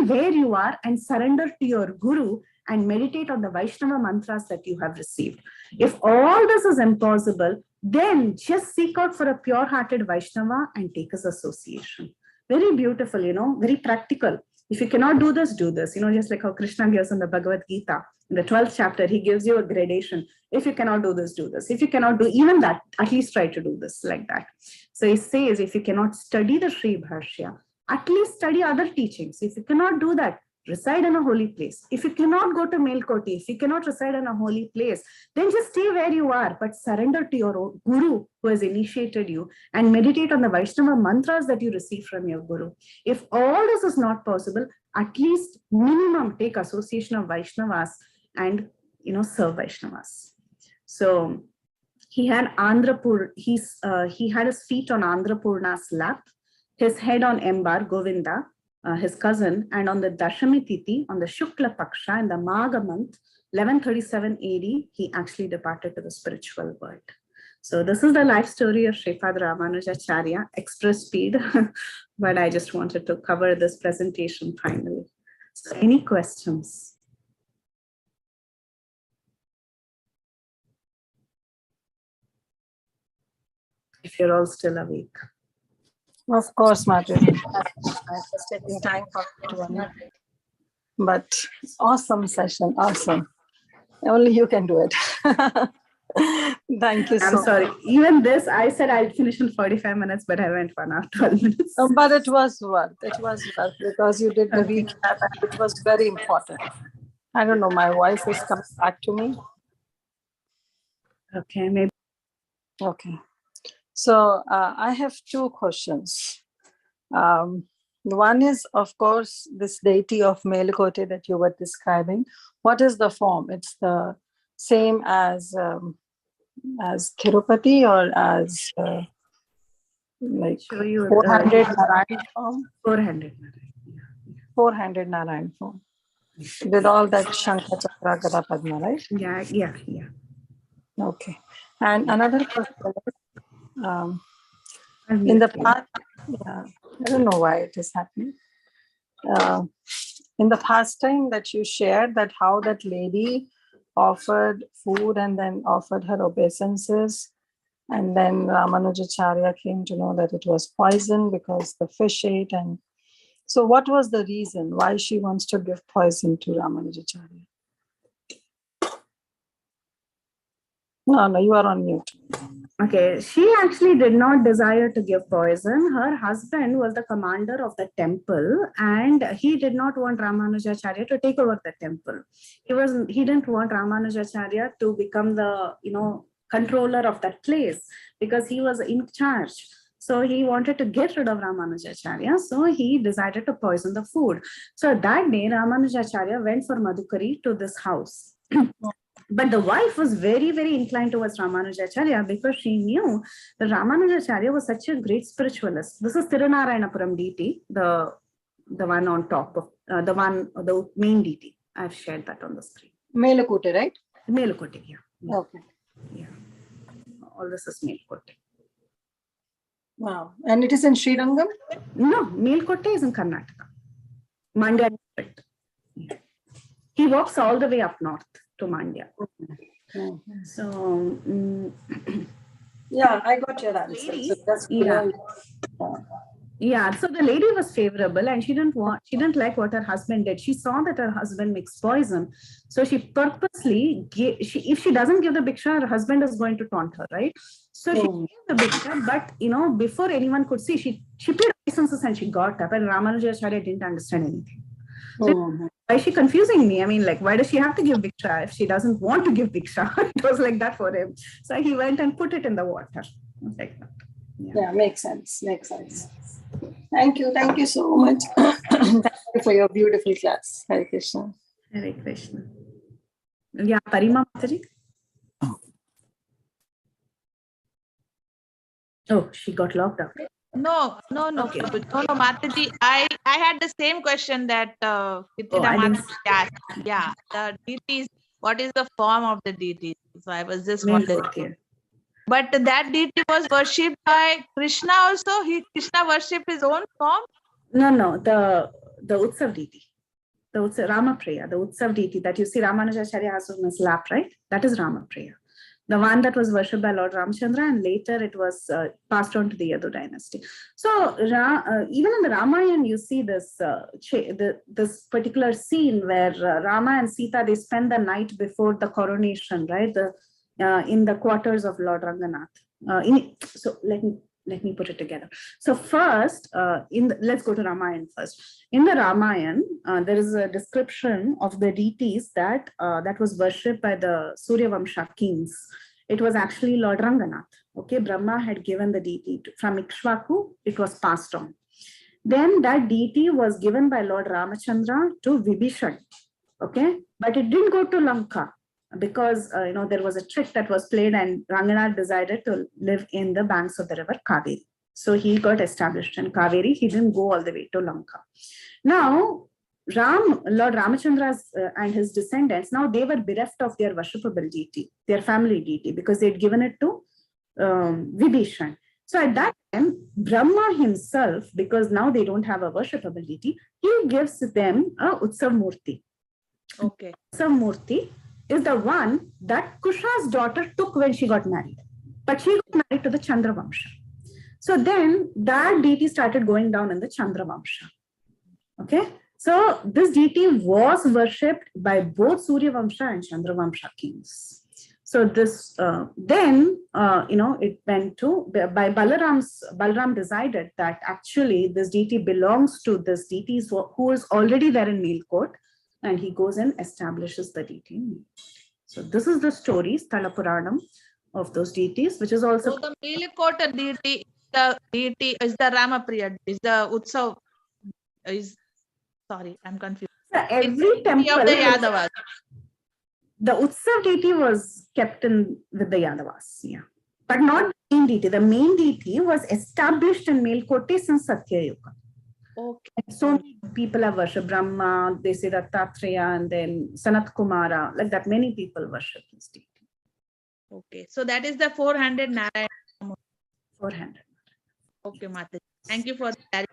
where you are and surrender to your Guru and meditate on the Vaishnava mantras that you have received. If all this is impossible, then just seek out for a pure-hearted Vaishnava and take his association. Very beautiful, very practical. If you cannot do this, just like how Krishna gives in the Bhagavad-Gita. In the 12th chapter, he gives you a gradation. If you cannot do this, do this. If you cannot do even that, at least try to do this like that. So he says, if you cannot study the Sri Bhashya, at least study other teachings. If you cannot do that, reside in a holy place. If you cannot go to Melakote, if you cannot reside in a holy place, then just stay where you are, but surrender to your Guru who has initiated you and meditate on the Vaishnava mantras that you receive from your Guru. If all this is not possible, at least minimum take association of Vaishnavas and serve Vaishnavas. So he had he had his feet on Andrapurna's lap, his head on Embar, Govinda, his cousin, and on the Dashami Tithi, on the Shukla Paksha, in the Magha month, 1137 AD, he actually departed to the spiritual world. So this is the life story of Sripada Ramanujacharya, express speed, but I just wanted to cover this presentation finally. So any questions? If you're all still awake. Of course, Mataji. I'm just taking time for it. But awesome session, awesome. Only you can do it. Thank you so much. I'm sorry. Even this, I said I'd finish in 45 minutes, but I went 1 hour, 12 minutes. But it was worth. It was worth because you did the recap and it was very important. I don't know, my voice is coming back to me. Okay, maybe. Okay. So I have 2 questions. One is, of course, this deity of Melakote that you were describing. What is the form? It's the same as Tirupati or as like 400 Narayan form? 400 Narayan. 400 Narayan form. With all that Shankha Chakra Gada Padma, right? Yeah. Okay. And another question is, in the past, I don't know why it is happening. In the past time that you shared, that how that lady offered food and then offered her obeisances, and then Ramanujacharya came to know that it was poison because the fish ate. And so what was the reason why she wants to give poison to Ramanujacharya? No, you are on mute. Okay, she actually did not desire to give poison. Her husband was the commander of the temple and he did not want Ramanujacharya to take over the temple. He didn't want Ramanujacharya to become the, controller of that place because he was in charge. So he wanted to get rid of Ramanujacharya. So he decided to poison the food. So that day, Ramanujacharya went for Madhukari to this house. But the wife was very, very inclined towards Ramanujacharya because she knew that Ramanujacharya was such a great spiritualist. This is Tirunarayanapuram deity, the one on top of the main deity. I've shared that on the screen. Melakote, right? Melakote, yeah. Okay. Yeah. All this is Melakote. Wow. And it is in Srirangam? No, Melakote is in Karnataka. Mandya district. Yeah. He walks all the way up north to Mandya. So, yeah, I got your answer. So that's yeah. Yeah, so the lady was favorable and she didn't like what her husband did. She saw that her husband mixed poison. So she purposely if she doesn't give the bhiksha, her husband is going to taunt her, right? So she gave the bhiksha, but before anyone could see, she paid licenses and she got up, and Ramanujacharya didn't understand anything. So why is she confusing me? I mean, like, why does she have to give bhiksha if she doesn't want to give bhiksha? It was like that for him. So he went and put it in the water. Like that. Yeah, makes sense. Thank you so much. Thank you for your beautiful class. Hare Krishna. Hare Krishna. Yeah, Parima Mataji. Oh, she got locked up. No, Okay. Mataji. I had the same question that Mataji asked. Yeah, the deities. What is the form of the deity? So I was just wondering. But that deity was worshipped by Krishna also. Krishna worshipped his own form? No, the Utsav Deity. The Ramapriya, the Utsav Deity that you see Ramanujacharya has on his lap, right? That is Ramapriya. The one that was worshipped by Lord Ramchandra, and later it was passed on to the Yadu dynasty. So even in the Ramayana, you see this this particular scene where Rama and Sita, they spend the night before the coronation, right? In the quarters of Lord Ranganath. So let me put it together. So first, let's go to Ramayana first. In the Ramayana, there is a description of the deities that was worshipped by the Surya Vamsha kings. It was actually Lord Ranganath. Okay, Brahma had given the deity from Ikshvaku. It was passed on. Then that deity was given by Lord Ramachandra to Vibhishan. Okay, but it didn't go to Lanka, because there was a trick that was played, and Ranganath decided to live in the banks of the river Kaveri. So he got established in Kaveri. He didn't go all the way to Lanka. Now, Lord Ramachandra and his descendants, now they were bereft of their worshipable deity, their family deity, because they had given it to Vibhishan. So at that time, Brahma himself, because now they don't have a worshipable deity, he gives them a Utsav Murti. Okay. Utsav Murti is the one that Kusha's daughter took when she got married. But she got married to the Chandra Vamsha. So then that deity started going down in the Chandra Vamsha. Okay. So this deity was worshipped by both Surya Vamsha and Chandra Vamsha kings. So this it went to, by Balaram decided that actually this deity belongs to this deity who is already there in Melakote, and he goes and establishes the deity. So this is the story, Sthala Puranam, of those deities, which is also... So the Melakote deity is the Ramapriya, is the Utsav, sorry, I'm confused. So every temple... of the Yadavas. The Utsav deity was kept with the Yadavas, yeah. But not the main deity. The main deity was established in Melakote since Satya Yuga. Okay. So many people have worshipped Brahma, they say Dattatreya, and then Sanat Kumara, like that. Many people worship this deity. Okay, so that is the 400 Narayan. 400. Okay, Mataji. Thank you for that.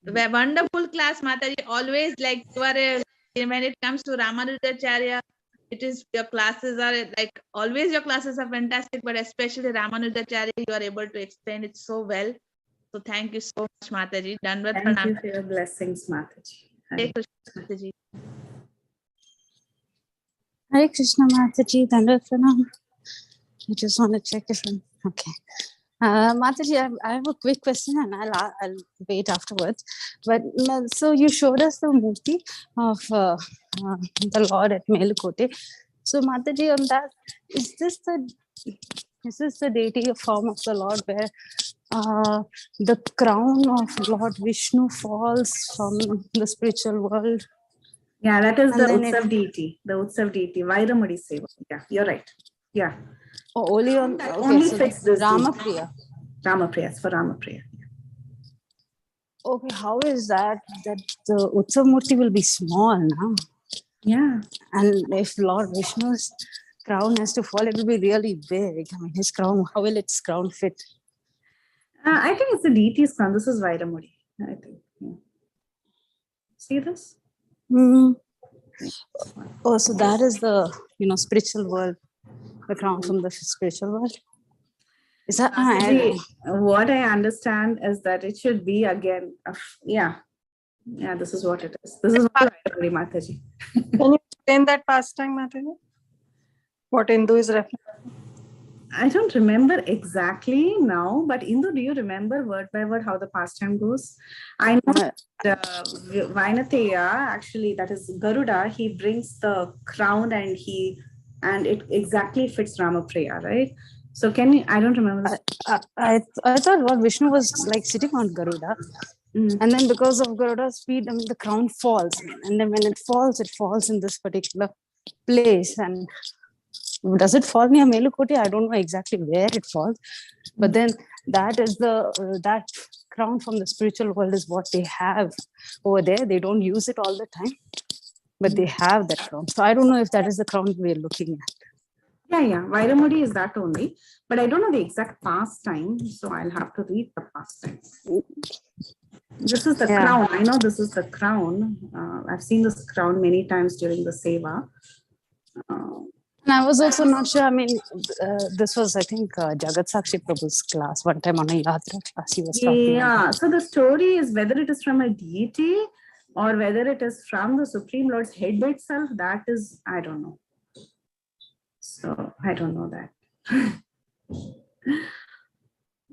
Wonderful class, Mataji. Always like you are when it comes to Ramanujacharya, your classes are like always your classes are fantastic, but especially Ramanujacharya, you are able to explain it so well. So thank you so much, Mataji. Thank you for your blessings, Mataji. Hare Krishna, Mataji. Hare Krishna, Mataji. Dhanurdhasam. I just want to check if I'm okay. Mataji, I have a quick question, and I'll wait afterwards. But so you showed us the murti of the Lord at Melakote. So Mataji, on that, is this the deity form of the Lord where the crown of Lord Vishnu falls from the spiritual world. Yeah, that is And the then Utsav Deity. The Utsav Deity. Vairamudi Seva. Yeah, you're right. Yeah. Oh, only on That okay, only so fits this Ramapriya. Ramapriya, it's for Ramapriya. Okay, how is that the Utsav Murti will be small now? Yeah. And if Lord Vishnu's crown has to fall, it will be really big. I mean, his crown, how will its crown fit? I think it's the deity's crown. This is Vairamudi, I think. Yeah. See this? Mm. Oh, so that is the, spiritual world, the crown from the spiritual world. Is that? What I understand is that it should be again, yeah, this is what it is. This is what Vairamudi Mataji. Can you explain that pastime, Mataji? What Hindu is referring? I don't remember exactly now, but Indu, do you remember word by word how the pastime goes? I know Vainateya, actually, that is Garuda, he brings the crown and it exactly fits Ramapriya, right? So can you, I don't remember. I thought Lord Vishnu was like sitting on Garuda. And then because of Garuda's speed, I mean, the crown falls. And then when it falls in this particular place. And does it fall near Melakote? I don't know exactly where it falls. But then that is that crown from the spiritual world is what they have over there. They don't use it all the time, but they have that crown. So I don't know if that is the crown we're looking at. Yeah. Vairamudi is that only, but I don't know the exact pastime, so I'll have to read the pastime. This is the crown. I know this is the crown. I've seen this crown many times during the seva. And I was also not sure. I mean, this was, I think, Jagat Sakshi Prabhu's class. One time on a yatra class, he was talking about. So the story is whether it is from a deity or whether it is from the Supreme Lord's head itself. That is, I don't know. So I don't know that.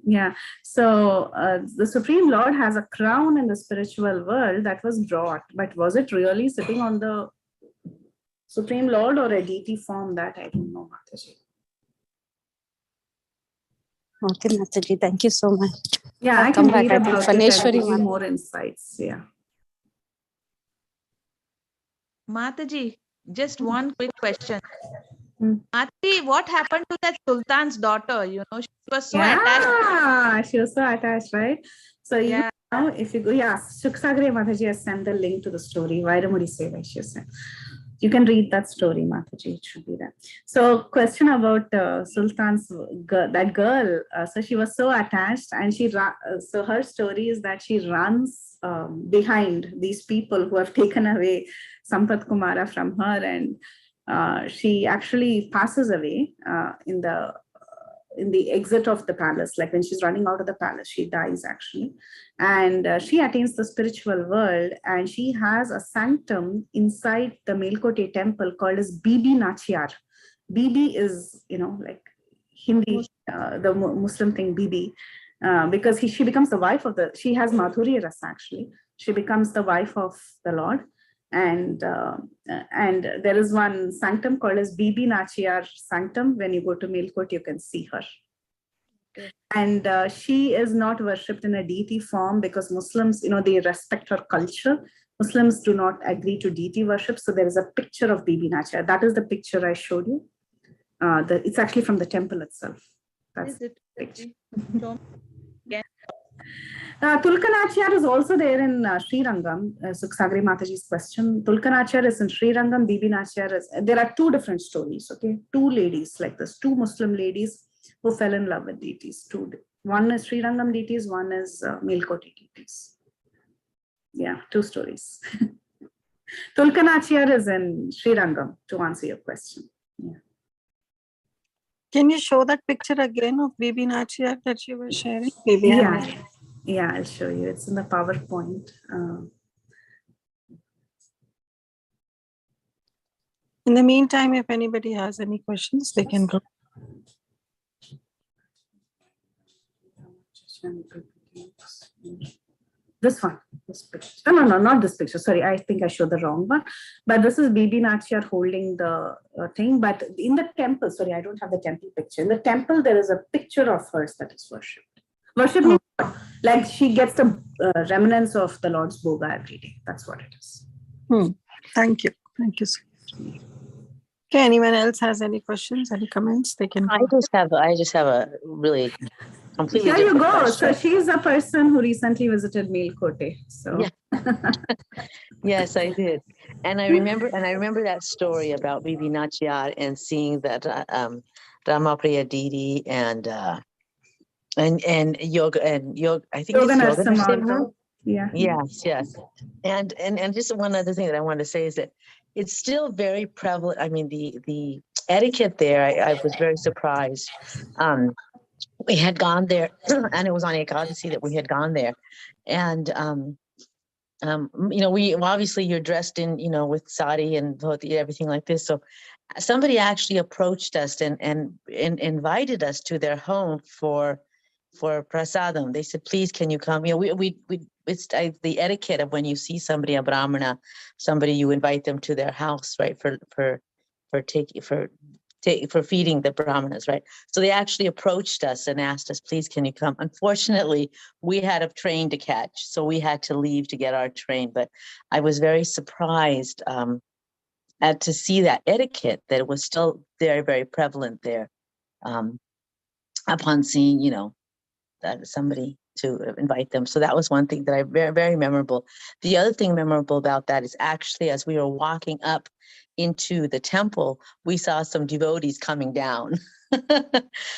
Yeah. So the Supreme Lord has a crown in the spiritual world that was brought, but was it really sitting on the Supreme Lord or a deity form? That I don't know, Mataji. Okay, Mataji, thank you so much. Yeah, I'll I come can back. read I about think it and give you Phaneshwari more insights. Yeah. Mataji, just one quick question. Mataji, what happened to that Sultan's daughter? She was so attached. Yeah, she was so attached, right? So you know, if you go, Suksagre Mataji has sent the link to the story. Vairamudi Seva, she sent. You can read that story, Mataji. It should be there. So, question about Sultan's that girl. So she was so attached, and so her story is that she runs behind these people who have taken away Sampath Kumara from her, and she actually passes away in the exit of the palace. Like when she's running out of the palace, she dies actually. And she attains the spiritual world, and she has a sanctum inside the Melakote Temple called as Bibi Nachyar. Bibi is, like Hindi, the Muslim thing, Bibi, because she becomes the wife of she has Madhurya Rasa actually. She becomes the wife of the Lord. And there is one sanctum called as Bibi Nachyar sanctum. When you go to Melakote, you can see her. Okay. And she is not worshipped in a deity form because Muslims, they respect her culture. Muslims do not agree to deity worship. So there is a picture of Bibi Nachyar. That is the picture I showed you. It's actually from the temple itself. That's the picture. Tulkanachar is also there in Sri Rangam. Suksagri Mataji's question. Tulkanachar is in Sri Rangam. Bibi Nachyar is. There are two different stories. Okay, two ladies like this. Two Muslim ladies who fell in love with deities. One is Sri Rangam deities. One is Melakote deities. Yeah, two stories. Tulkanachar is in Sri Rangam. To answer your question. Yeah. Can you show that picture again of Bibi Nachyar that you were sharing? Yeah, I'll show you. It's in the PowerPoint. In the meantime, if anybody has any questions, they can go. This one, this picture. No, not this picture. Sorry, I think I showed the wrong one. But this is Bibi Nachyar holding the thing. But in the temple, sorry, I don't have the temple picture. In the temple, there is a picture of hers that is worshipped. Worship means like she gets the remnants of the Lord's Bhoga every day. That's what it is. Thank you. Thank you so much. Okay, anyone else has any questions, any comments? They can. I just have a really completely Here you different go. question. So she's a person who recently visited Melakote. So Yeah. Yes, I did. And I remember that story about Bibi Nachiar and seeing that Ramapriya Deity and yoga I think Yoga it's yoga Narasimha. Narasimha. Yeah. Yes. And just one other thing that I wanted to say is that it's still very prevalent. I mean, the etiquette there, I was very surprised. We had gone there and it was on Ekadasi that we had gone there. And we obviously you're dressed in, with sari and dhoti, everything like this. So somebody actually approached us and invited us to their home for prasadam. They said, please, can you come? It's the etiquette of when you see somebody, a brahmana, somebody, you invite them to their house, right? For feeding the brahmanas, right? So they actually approached us and asked us, please, can you come? Unfortunately, we had a train to catch, so we had to leave to get our train. But I was very surprised to see that etiquette, that it was still very, very prevalent there upon seeing, that somebody to invite them. So that was one thing that I very, very memorable. The other thing memorable about that is actually as we were walking up into the temple, we saw some devotees coming down,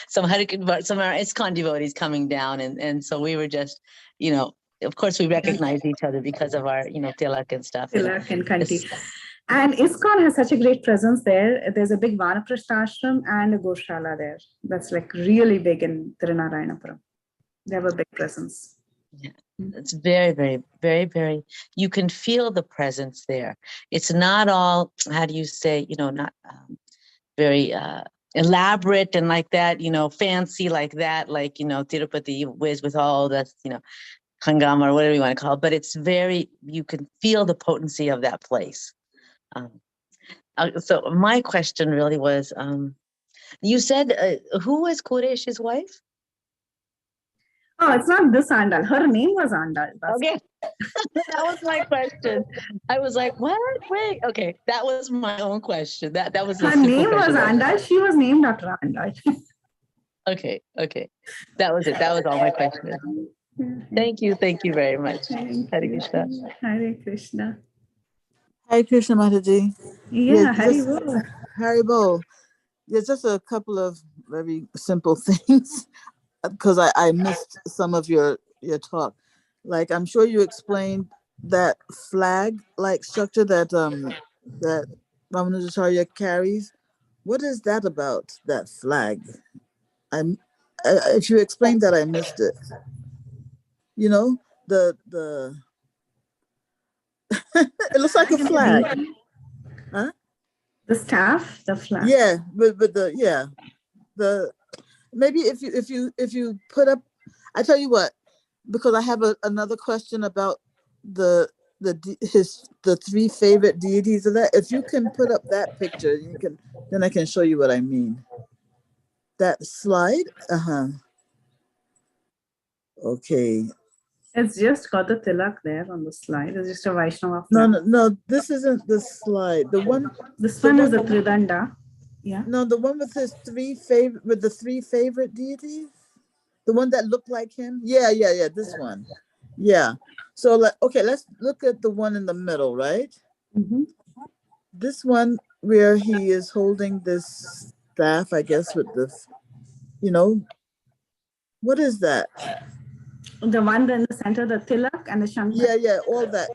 some ISKCON devotees coming down. And so we were just, of course we recognized each other because of our, tilak and stuff. Tilak and kanti. And ISKCON has such a great presence there. There's a big Vanaprastha ashram and a Goshala there. That's like really big in Tirunarayanapuram. They have a big presence. Yeah, it's very, very, very, very, you can feel the presence there. It's not all, how do you say, not very elaborate and like that, fancy like that, like, Tirupati with all that, hangama or whatever you want to call it. But it's very, you can feel the potency of that place. So my question really was, you said, who was Quresh's wife? Oh, it's not this Andal. Her name was Andal. Okay. That was my question. I was like, what? Wait. Okay. That was my own question. That was her name was Andal. She was named after Andal. Okay. That was it. That was all my questions. Thank you. Thank you very much. Hare Krishna. Hare Krishna. Hare Krishna, Mataji. Yeah, Hare Bol. Hare Bol. There's just a couple of very simple things because I missed some of your talk. Like, I'm sure you explained that flag-like structure that that Ramanujacharya carries. What is that about, that flag? If you explained that, I missed it. The it looks like a flag. Huh? The staff, the flag. Yeah, but maybe if you put up, I tell you what, because I have another question about the three favorite deities of that. If you can put up that picture, then I can show you what I mean. That slide. Okay. It's just got the tilak there on the slide. It's just a Vaishnava flag. No. This isn't the slide. This one is the Tridanda. Yeah. No, the one with the three favorite deities. The one that looked like him. Yeah. This one. Yeah. So let's look at the one in the middle, right? Mm-hmm. This one where he is holding this staff, I guess, with this. What is that? The one in the center, the tilak and the shankar. Yeah, all that.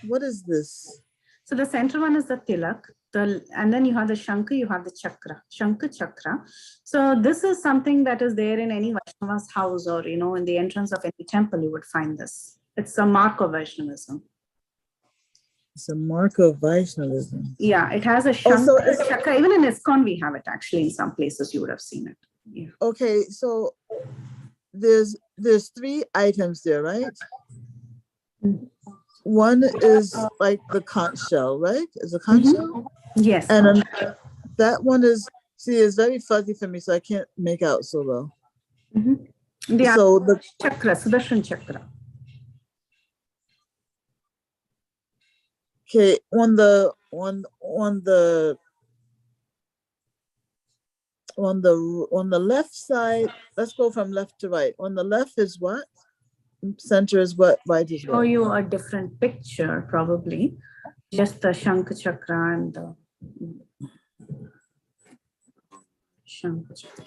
What is this? So the center one is the tilak, and then you have the shankar, you have the chakra, shankar chakra. So this is something that is there in any Vaishnava's house, or in the entrance of any temple, you would find this. It's a mark of Vaishnavism. It's a mark of Vaishnavism. Yeah, it has a shankar chakra. Even in ISKCON, we have it actually. In some places, you would have seen it. Yeah. Okay, so there's three items there, right? One is like the conch shell, right? Is a conch shell? Yes. And that one is, it's very fuzzy for me, so I can't make out so well. So the chakra, Sudarshan chakra. Okay, on the left side, let's go from left to right. On the left is what? Center is what? Right is what? Show you a different picture, probably. Just the Shankha chakra and the Shankha chakra.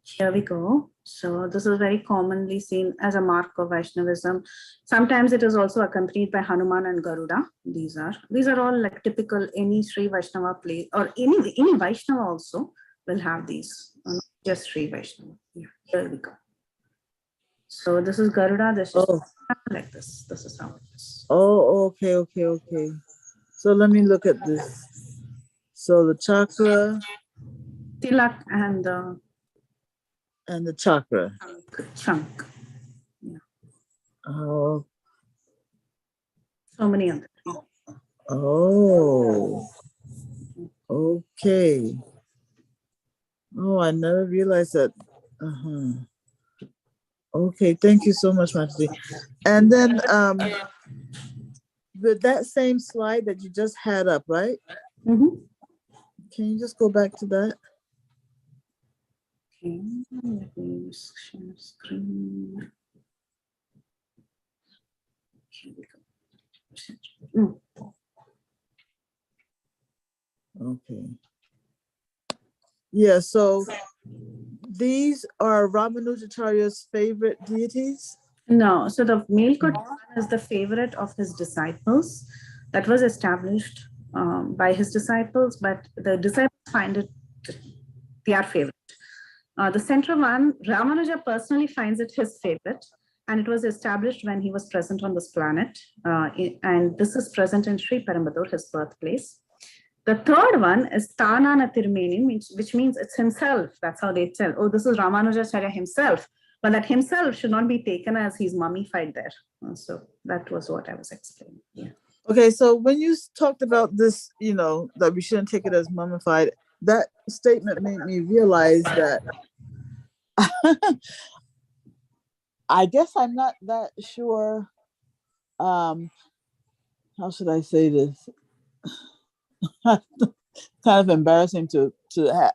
Here we go. So this is very commonly seen as a mark of Vaishnavism. Sometimes it is also accompanied by Hanuman and Garuda. These are all like typical any Sri Vaishnava place, or any Vaishnava also will have these. Not just Sri Vaishnava. Yeah, here we go. So this is Garuda. This is like this. This is how it is. Oh, okay. So let me look at this. So the chakra, Tilak and the chakra. Chunk. Yeah. Oh. So many of them. Oh. Okay. Oh, I never realized that. Okay, thank you so much, Mataji. And then with that same slide that you just had up, right? Mm-hmm. Can you just go back to that? Okay, let me share screen. Here we go. Okay. Yeah, so these are Ramanujacharya's favorite deities? No, so the Melakote is the favorite of his disciples. That was established by his disciples, but the disciples find it their favorite. The central one, Ramanuja personally finds it his favorite, and it was established when he was present on this planet. And this is present in Sri Perumbudur, his birthplace. The third one is Tanana Tirmeni, which means it's himself. That's how they tell. Oh, this is Ramanujacharya himself. But that himself should not be taken as he's mummified there. So that was what I was explaining. Yeah. Okay, so when you talked about this, that we shouldn't take it as mummified, that statement made me realize that I guess I'm not that sure. How should I say this? Kind of embarrassing to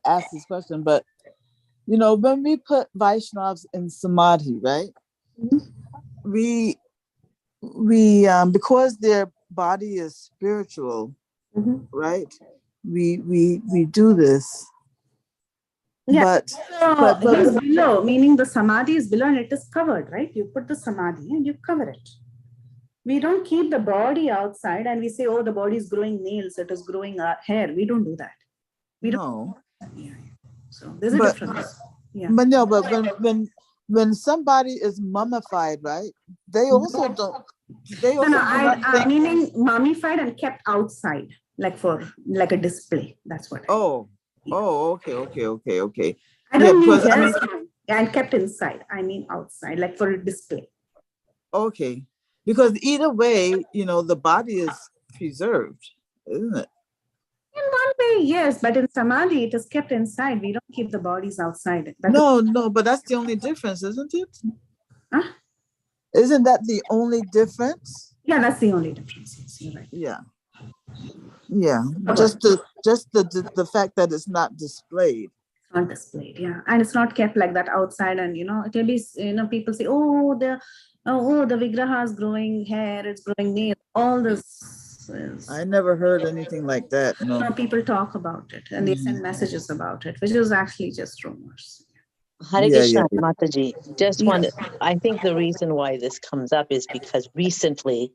ask this question, but when we put Vaishnavas in samadhi, right? Mm-hmm. We because their body is spiritual, mm-hmm. right? We do this. Yeah. But it's below, meaning the samadhi is below and it is covered, right? You put the samadhi and you cover it. We don't keep the body outside and we say, oh, the body is growing nails, it is growing hair. We don't do that. We don't. Yeah. So there's a difference. Yeah. But no, but when somebody is mummified, right? They also don't. They also meaning mummified and kept outside, like a display. That's what. Okay. I don't mean and kept inside. I mean outside, like for a display. Okay, because either way, the body is preserved, isn't it? In one way, yes, but in samadhi, it is kept inside. We don't keep the bodies outside. No, but that's the only difference, isn't it? Huh? Isn't that the only difference? Yeah, that's the only difference. Yes, you're right. Yeah. Just the fact that it's not displayed. It's not displayed, yeah, and it's not kept like that outside. And it will be, people say, oh, the vigraha is growing hair, it's growing nails. All this. I never heard anything like that. No. People talk about it and they send messages about it, which is actually just rumors. Hare Krishna, Mataji. Just wanted, I think the reason why this comes up is because recently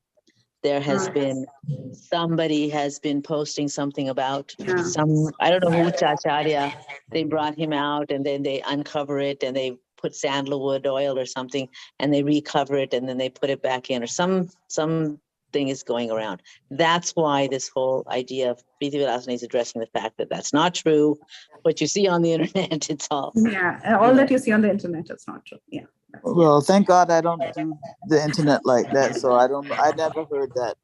there has been, somebody has been posting something about I don't know who, Utsav. They brought him out and then they uncover it and they put sandalwood oil or something and they recover it and then they put it back in, or some thing is going around. That's why this whole idea of Preethi Vilasini is addressing the fact that that's not true. What you see on the internet, it's all. Yeah, all that you see on the internet is not true. Yeah. Well, thank God I don't do the internet like that. So I never heard that.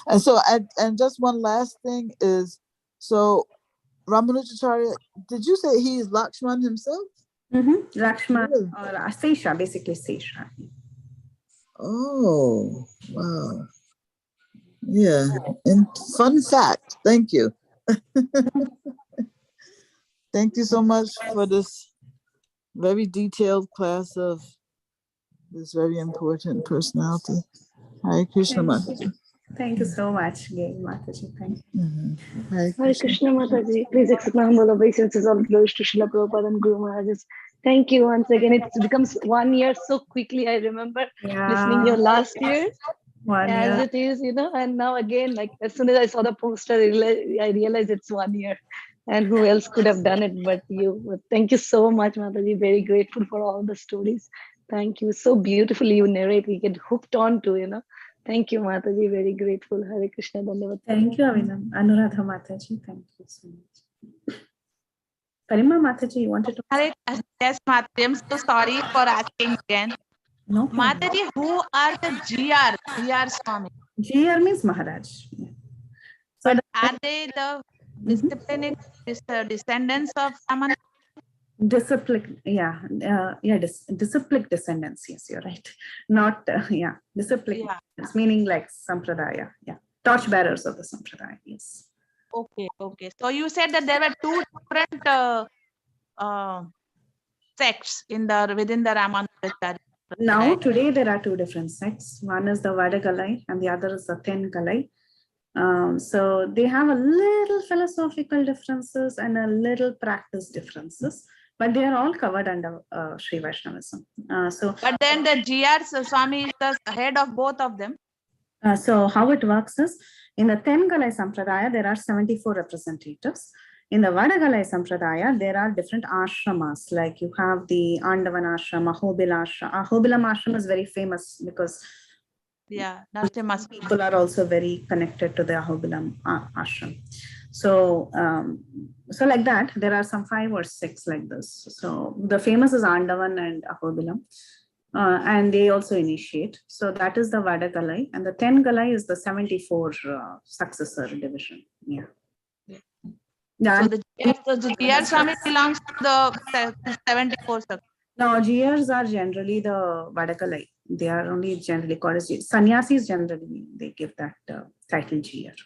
And so, and just one last thing is, so Ramanujacharya, did you say he is Lakshman himself? Mm-hmm. Lakshman or Sesha, basically Sesha. Oh, wow. Yeah. And fun fact. Thank you. Thank you so much for this very detailed class of this very important personality. Hare Krishna Mataji. Thank you so much, Gail Mataji. Thank you. Hare Krishna Mataji. Please accept my humble obeisances. All glories to Srila Prabhupada and Guru Maharaj. Thank you once again. It becomes 1 year so quickly. I remember listening here last year. 1 year. As it is, and now again, like as soon as I saw the poster, I realized it's 1 year. And who else could have done it but you? But thank you so much, Mataji. Very grateful for all the stories. Thank you. So beautifully you narrate. We get hooked on to, Thank you, Mataji. Very grateful. Hare Krishna. Thank you, Avinam. Anuradha Mataji. Thank you so much. Parima Mataji, you wanted to? Yes, Mataji. I'm so sorry for asking again. No problem. Mataji, who are the GR Swami? GR means Maharaj. Yeah. So are they the disciplined descendants of Raman? Disciplined, disciplined descendants. Yes, you're right. Not, disciplined. Yeah. It's meaning like Sampradaya. Yeah. Torch bearers of the Sampradaya. Yes. Okay. So you said that there were two different sects within the Ramanujacharya. Now, today there are two different sects. One is the Vadagalai and the other is the Tengalai. So they have a little philosophical differences and a little practice differences, but they are all covered under Sri Vaishnavism. But then the GR Swami is the head of both of them. So how it works is, in the Tengalai Sampradaya, there are 74 representatives. In the Vadagalai Sampradaya, there are different ashramas, like you have the Andavan ashram, Ahobilam ashram. Ahobilam ashram is very famous because people are also very connected to the Ahobilam ashram. So, like that, there are some 5 or 6 like this. So the famous is Andavan and Ahobilam. And they also initiate. So that is the Vadagalai, and the Tengalai is the 74 successor division. Yeah. So the GR Swami belongs to the 74 successors. No, GRs are generally the Vadagalai. They are only generally called as Sannyasis. Generally, they give that title GR.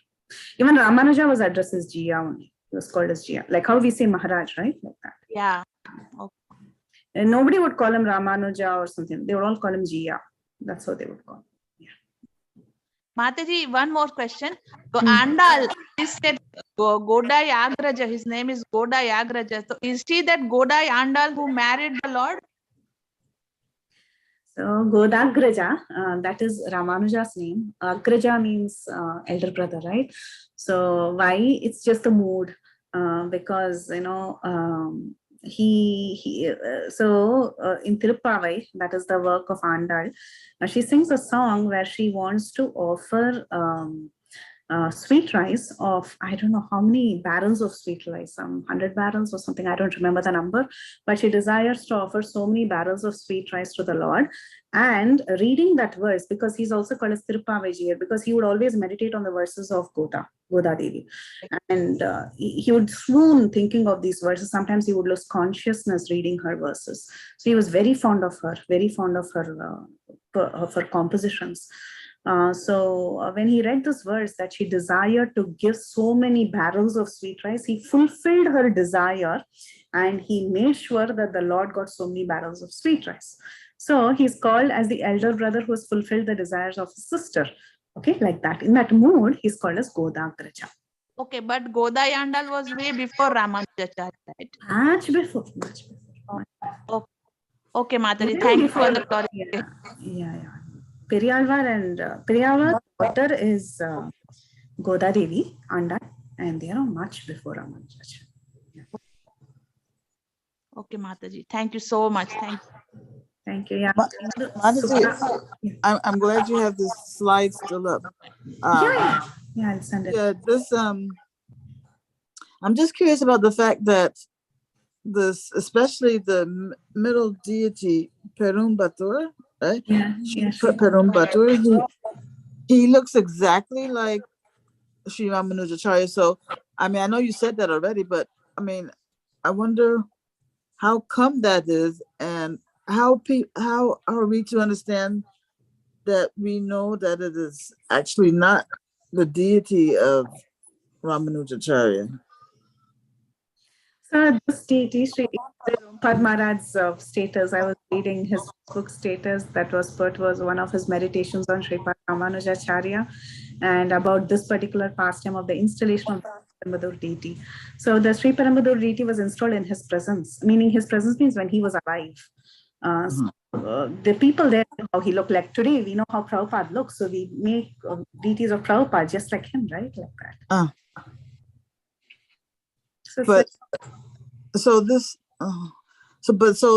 Even Ramanuja was addressed as GR only. He was called as GR, like how we say Maharaj, right? Like that. Yeah. Okay. And nobody would call him Ramanuja or something. They would all call him GR. That's how they would call him. Yeah. Mataji, one more question. So Andal is said Godai Agraja. His name is Godai Agraja. So is he that Godai Andal who married the Lord? So Godagraja, that is Ramanuja's name. Agraja means elder brother, right? So why? It's just a mood, because in Tirupavai, that is the work of Andal, she sings a song where she wants to offer sweet rice of, I don't know how many barrels of sweet rice, some 100 barrels or something, I don't remember the number, but she desires to offer so many barrels of sweet rice to the Lord. And reading that verse, because he's also called as Tirupavai, because he would always meditate on the verses of Goda Devi. And he would swoon thinking of these verses. Sometimes he would lose consciousness reading her verses. So he was very fond of her, her compositions. So when he read this verse that she desired to give so many barrels of sweet rice, he fulfilled her desire and he made sure that the Lord got so many barrels of sweet rice. So he's called as the elder brother who has fulfilled the desires of his sister. Okay, like that. In that mood, he's called as Godagraja. Okay, but Godai Andal was way before Ramanujacharya, right? Much before. Okay, Mataji, thank you for the clarification. Yeah. Periyalvar and Periyalvar's daughter is Goda Devi Andal, and they are much before Ramanujacharya. Yeah. Okay, Mataji, thank you so much. Thank you. Yeah. Mataji, I'm glad you have this slide still up. Yeah, I'll send it. Yeah, this I'm just curious about the fact that this, especially the middle deity Perumbatur, right? Yeah. Perumbatur, he looks exactly like Sri Ramanujacharya. So I mean, I know you said that already, but I mean, I wonder how come that is, and how are we to understand that we know that it is actually not the deity of Ramanujacharya. So this deity, Sri Padmarad's status, I was reading his book status that was one of his meditations on Sripada Ramanujacharya, and about this particular pastime of the installation of the deity. So the Sri Parambadur deity was installed in his presence, meaning his presence means when he was alive. The people there, how he looked like today, we know how Prabhupada looks, so we make deities of Prabhupada just like him, right? Like that. So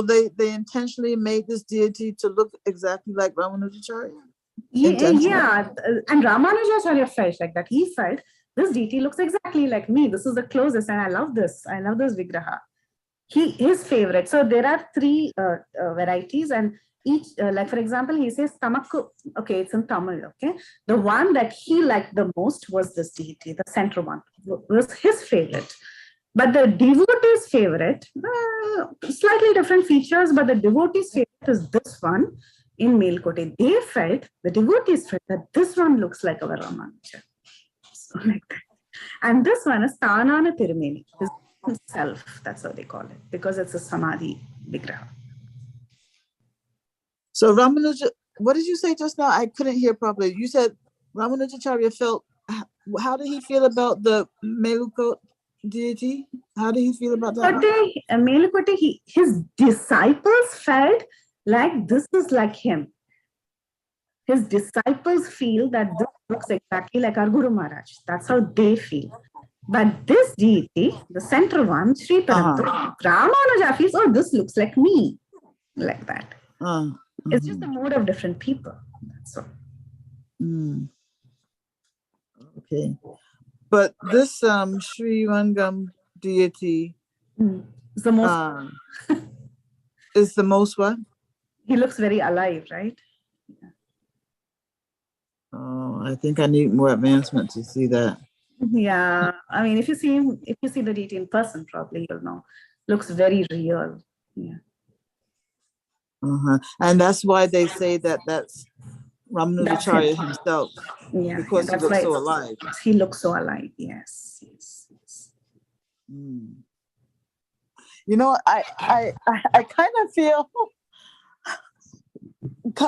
they intentionally made this deity to look exactly like Ramanujacharya? Yeah, and Ramanujacharya felt like that. He felt this deity looks exactly like me. This is the closest, and I love this. I love this vigraha. His favorite. So there are three varieties, and each, like for example, he says tamakku. Okay, it's in Tamil. Okay, the one that he liked the most was this deity, the center one, was his favorite. But the devotee's favorite, slightly different features, but the devotee's favorite is this one in Melakote. They felt, the devotees felt that this one looks like our Ramanuja. So like that. And this one is Tanana Tirumeni, himself, that's how they call it, because it's a Samadhi Vigraha. So Ramanuja, what did you say just now? I couldn't hear properly. You said Ramanujacharya felt, how did he feel about the Melakote deity? How did he feel about that? Melakote, his disciples felt like this is like him. His disciples feel that this looks exactly like our Guru Maharaj. That's how they feel. But this deity, the center one, Sri Parambadur, Ramanuja feels, oh, this looks like me. Like that. It's just a mode of different people. That's all. Okay. But this Sri Rangam deity is the most is the most what? He looks very alive, right? Yeah. Oh, I think I need more advancement to see that. Yeah, I mean, if you see him, if you see the deity in person, probably you'll know. Looks very real. Yeah. And that's why they say that that's Ramanujacharya himself. Yeah, because he looks so alive. He looks so alive. Yes. You know, I kind of feel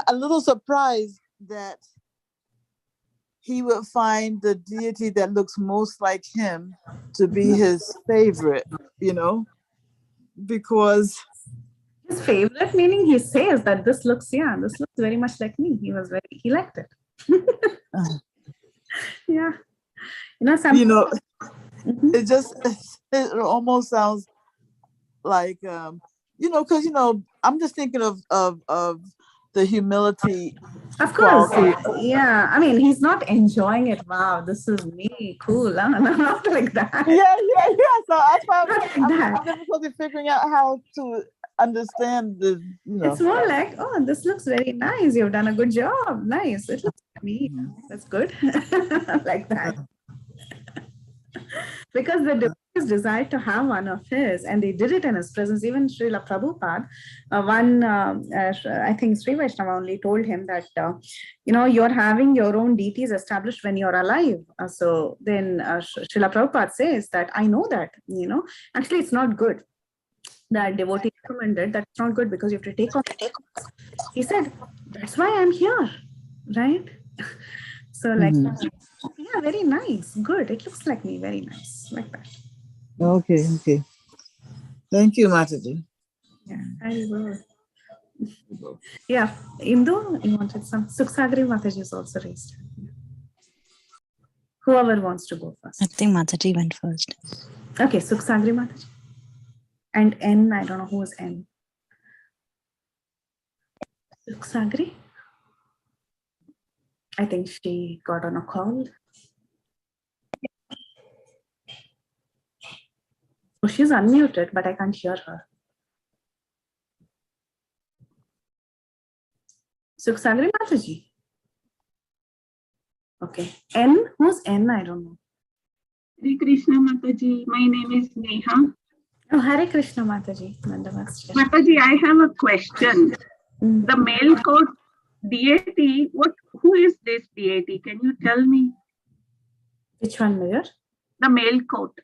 a little surprised that he would find the deity that looks most like him to be his favorite, you know, because his favorite, meaning he says that this looks very much like me. He liked it. Yeah. It almost sounds like, because, I'm just thinking of the humility. Of course. Yeah. I mean, he's not enjoying it. Wow, this is me. Cool. Not like that. Yeah. So that's why I'm difficulty figuring out how to understand the, It's more like, oh, this looks very nice. You've done a good job. Nice. It looks like me. That's good. Like that. Because the devotees desired to have one of his, and they did it in his presence. Even Srila Prabhupada, I think Sri Vaishnava only told him that, you're having your own deities established when you're alive. So then Srila Prabhupada says that, I know that, actually it's not good. That devotee recommended that's not good because you have to take off. He said, that's why I'm here, right? So like, yeah, very nice, good. It looks like me, very nice, like that. Okay. Thank you, Mataji. Yeah, I will. Yeah, Indu, you wanted some. Suksagri Mataji is also raised. Whoever wants to go first. I think Mataji went first. Okay, Suksagri Mataji. And N, I don't know who is N. Suksagri? I think she got on a call. Oh, she's unmuted, but I can't hear her. Suksagri Mataji. Okay. N? Who's N? I don't know. Hare Krishna Mataji, my name is Neha. Oh, Hare Krishna Mataji. Mataji, I have a question. The Melakote deity, who is this deity? Can you tell me? Which one, Mayor? The Melakote.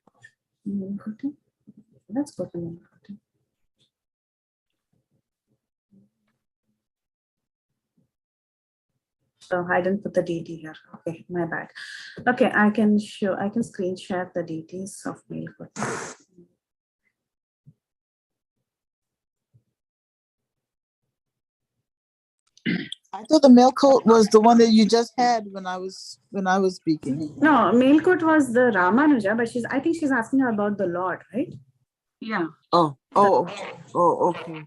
Let's go to Melakote. So I didn't put the deity here. Okay, my bad. Okay, I can screen share the deities of Melakote. I thought the Melakote was the one that you just had when I was speaking. No, Melakote was the Ramanuja, but I think she's asking about the Lord, right? Yeah. Oh, okay.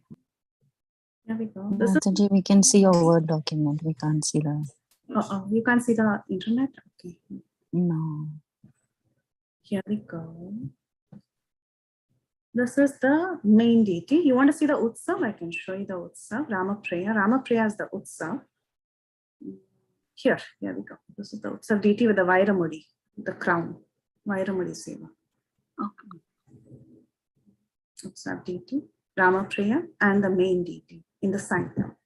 Here we go. Mataji, we can see your Word document. We can't see the. You can't see the internet? Okay. No. Here we go. This is the main deity. You want to see the Utsav? I can show you the Utsav. Ramapriya. Ramapriya is the Utsav. Here we go. This is the Utsav deity with the Vairamudi, the crown. Vairamudi Seva. Okay. Utsav deity, Ramapriya, and the main deity in the sanctum.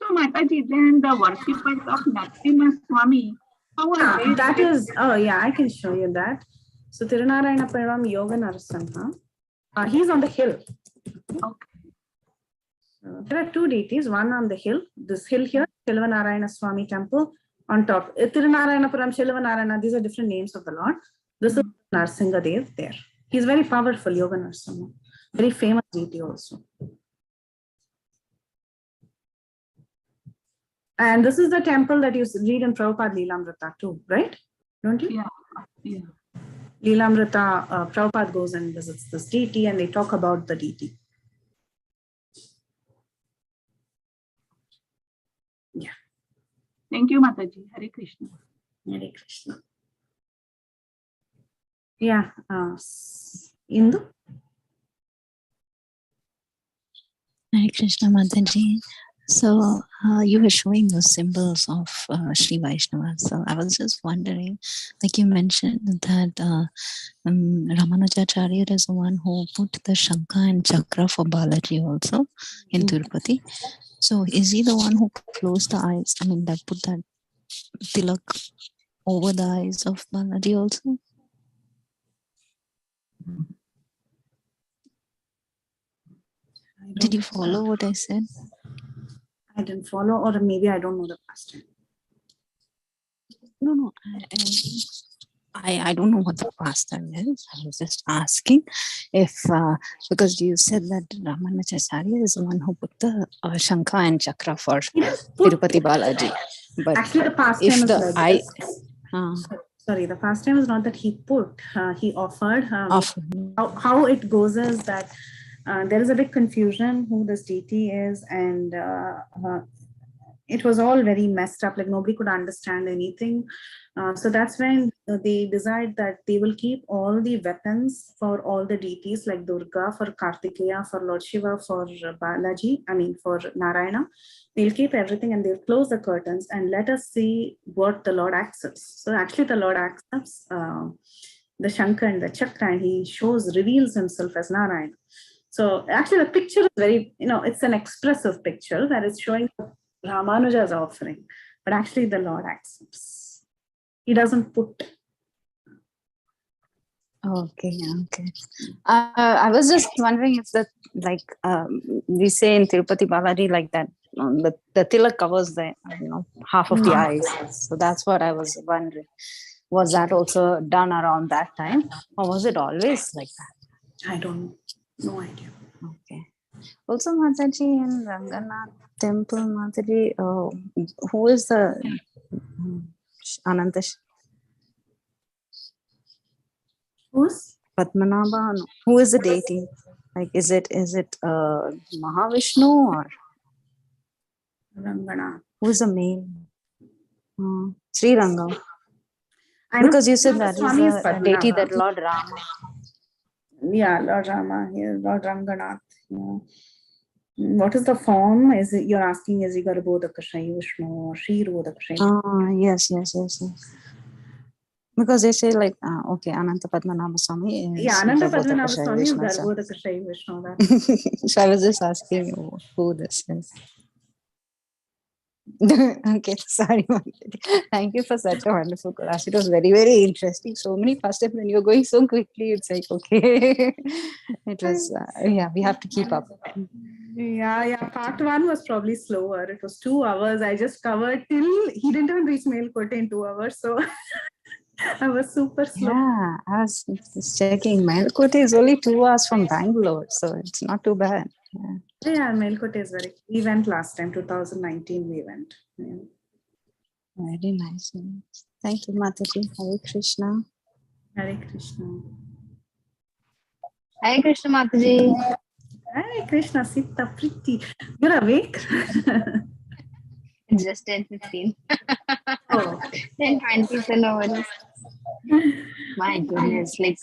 So Mataji, then the worshippers of Narasimha Swami, how are they? That is, I can show you that. So Tirunarayana Param Yoga Narasimha. He's on the hill. Okay. There are two deities, one on the hill, this hill here, Selvanarayana Swami Temple, on top. Tirunarayanapuram, Selvanarayana, these are different names of the Lord. This is Narsingadev there. He's very powerful, Yoga Narasimha. Very famous deity also. And this is the temple that you read in Prabhupada Leelamrita too, right? Don't you? Yeah. Leelamrita, Prabhupada goes and visits this deity and they talk about the deity. Yeah. Thank you, Mataji. Hare Krishna. Hare Krishna. Yeah. Indu? Hare Krishna Mataji. So you were showing the symbols of Sri Vaishnava. So I was just wondering, like you mentioned that Ramanujacharya is the one who put the Shankha and Chakra for Balaji also in Tirupati. So is he the one who closed the eyes? I mean, that put that tilak over the eyes of Balaji also? Did you follow what I said? I didn't follow, or maybe I don't know the past time. No. I don't know what the pastime is. I was just asking if, because you said that Ramanujacharya is the one who put the Shankha and Chakra for Tirupati Balaji. But actually, the pastime is like sorry, the pastime is not that he put, he offered. How it goes is that there is a big confusion who this deity is, and it was all very messed up, like nobody could understand anything. So that's when they decide that they will keep all the weapons for all the deities, like Durga for Kartikeya, for Lord Shiva, for Balaji, for Narayana. They'll keep everything and they'll close the curtains and let us see what the Lord accepts. So actually the Lord accepts the Shankha and the Chakra, and he reveals himself as Narayana. So actually the picture is very, it's an expressive picture that is showing Ramanuja's offering, but actually the Lord accepts. He doesn't put. Okay. I was just wondering if that, we say in Tirupati Balaji like that, the tilak covers the half of the eyes. So that's what I was wondering. Was that also done around that time, or was it always like that? I don't know. No idea. Okay. Also, Mataji, in Ranganath Temple, Mataji, who is the Ananta? Who's Padmanabha? No. Who is the deity? Like, is it Mahavishnu or Ranganath? Who is the main? Sri Ranga. Because you said that he's a deity that Lord Rama. Yeah, Lord Rama, Lord Ranganath. Yeah. What is the form? Is it, you're asking, is Igar Bodhaka Shai Vishnu or Shri Rodhaka Shai? Yes. Because they say like, okay, Ananta Padmanabha Swami is Ananta Garbhodaka Padmanabha Shai Swami is Vishnu, so. Garbhodaka Shai Vishnu. So I was just asking you who this is. Okay, sorry. Thank you for such a wonderful class. It was very, very interesting. So many first steps when you're going so quickly, it's like, okay. It was, yeah, we have to keep up. Yeah. Part 1 was probably slower. It was 2 hours. I just covered till he didn't even reach Melakote in 2 hours. So I was super slow. Yeah, I was just checking. Melakote is only 2 hours from Bangalore, so it's not too bad. Yeah, Melakote is very. We went last time, 2019. We went. Yeah. Very nice. Thank you, Mataji. Hare Krishna. Hare Krishna. Hare Krishna, Mataji. Hare Krishna, Sita, Preethi. You're awake? It's just 10:15. Oh. 10:20, so no worries. My goodness, like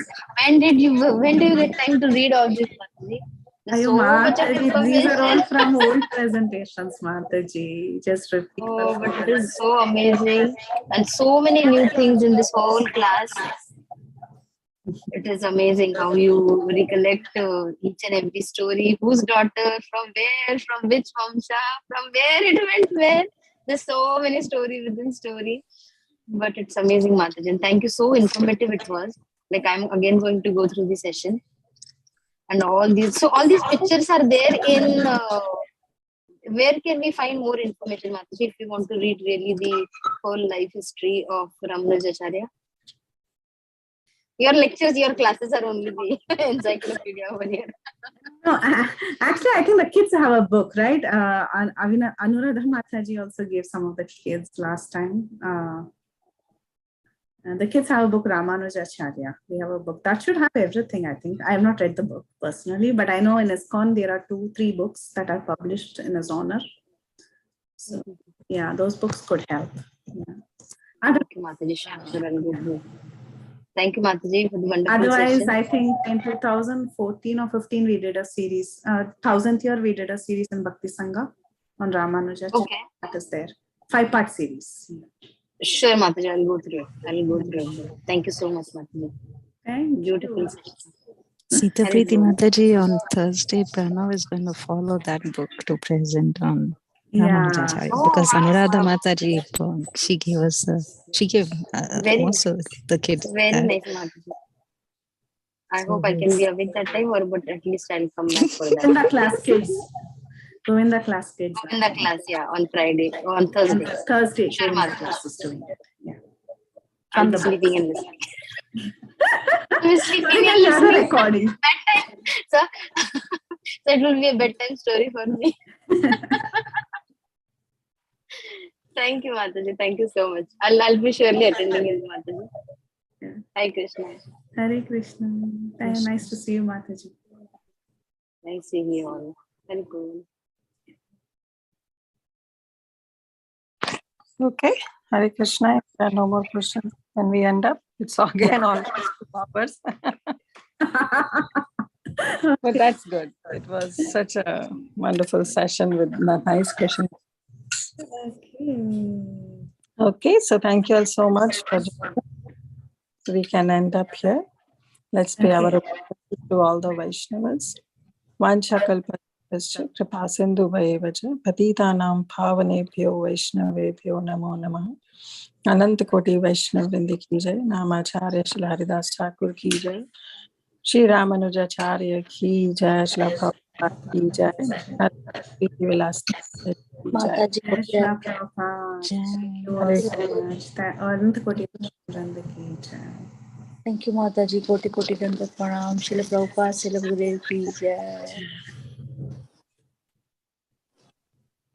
when do you get time to read all this, Mataji? There's so much of information. These are all from old presentations, Mataji. Just repeat. Oh, but it is so amazing. And so many new things in this whole class. It is amazing how you recollect each and every story. Whose daughter, from where, from which Vamsha, from where it went where. There's so many story within story. But it's amazing, Mataji. And thank you. So informative it was. Like I'm again going to go through the session. And all these pictures are there in where can we find more information, Mataji, if we want to read really the whole life history of Ramanujacharya? Your lectures, your classes are only the encyclopedia over here. No, actually, I think the kids have a book, right? Anuradha Mataji also gave some of the kids last time. The kids have a book, Ramanujacharya. They have a book that should have everything, I think. I have not read the book personally, but I know in ISKCON there are 2-3 books that are published in his honor. So, yeah, those books could help. Yeah. Thank you, Mataji. Thank you, Mataji, for the wonderful Otherwise, session. I think in 2014 or 15, we did a series. 1000th year, we did a series in Bhakti Sangha on Ramanujacharya. Okay. That is there. 5-part series. Sure, Mataji, I'll go through it. Thank you so much, Mataji. Beautiful. Sita Preethi Mataji, on Thursday, Pranav is going to follow that book to present on Ramanujacharya, because Anuradha Mataji, she gave us, most of the kids. Very nice, Mataji. I hope I can be awake that time, but at least I'll come back for that. In the class kids. Go in the class kids. In the class, yeah, on Friday, on Thursday. Thursday, sure, class is doing it. Yeah. I'm sleeping and listening. I'm sleeping and listening. Recording. Bedtime. So it will be a bedtime story for me. Thank you, Mataji. Thank you so much. I'll be surely attending it, Mataji. Yeah. Hare Krishna. Hare Krishna. Nice to see you, Mataji. Nice seeing you all. Very cool. Okay, Hare Krishna. If there are no more questions, then we end up. It's again almost 2 hours. But that's good. It was such a wonderful session with nice questions. Okay, so thank you all so much for joining. So we can end up here. Let's pay our respects to all the Vaishnavas. Vanchakalpatarubhyascha kripasindubhayeva patitanam pavanebhyo Vaishnavebhyo namo namah. Anant Koti Vaishnav Vrinda ki jai. Namacharya Shri Haridas Thakur ki jai. Shri Ramanujacharya ki jai. Shri Prabhupada ki jai. Vilasini Mataji ki jai. Thank you, Mataji. Koti Dandat Pranam. Srila Prabhupada, Srila Gurudev ki jai.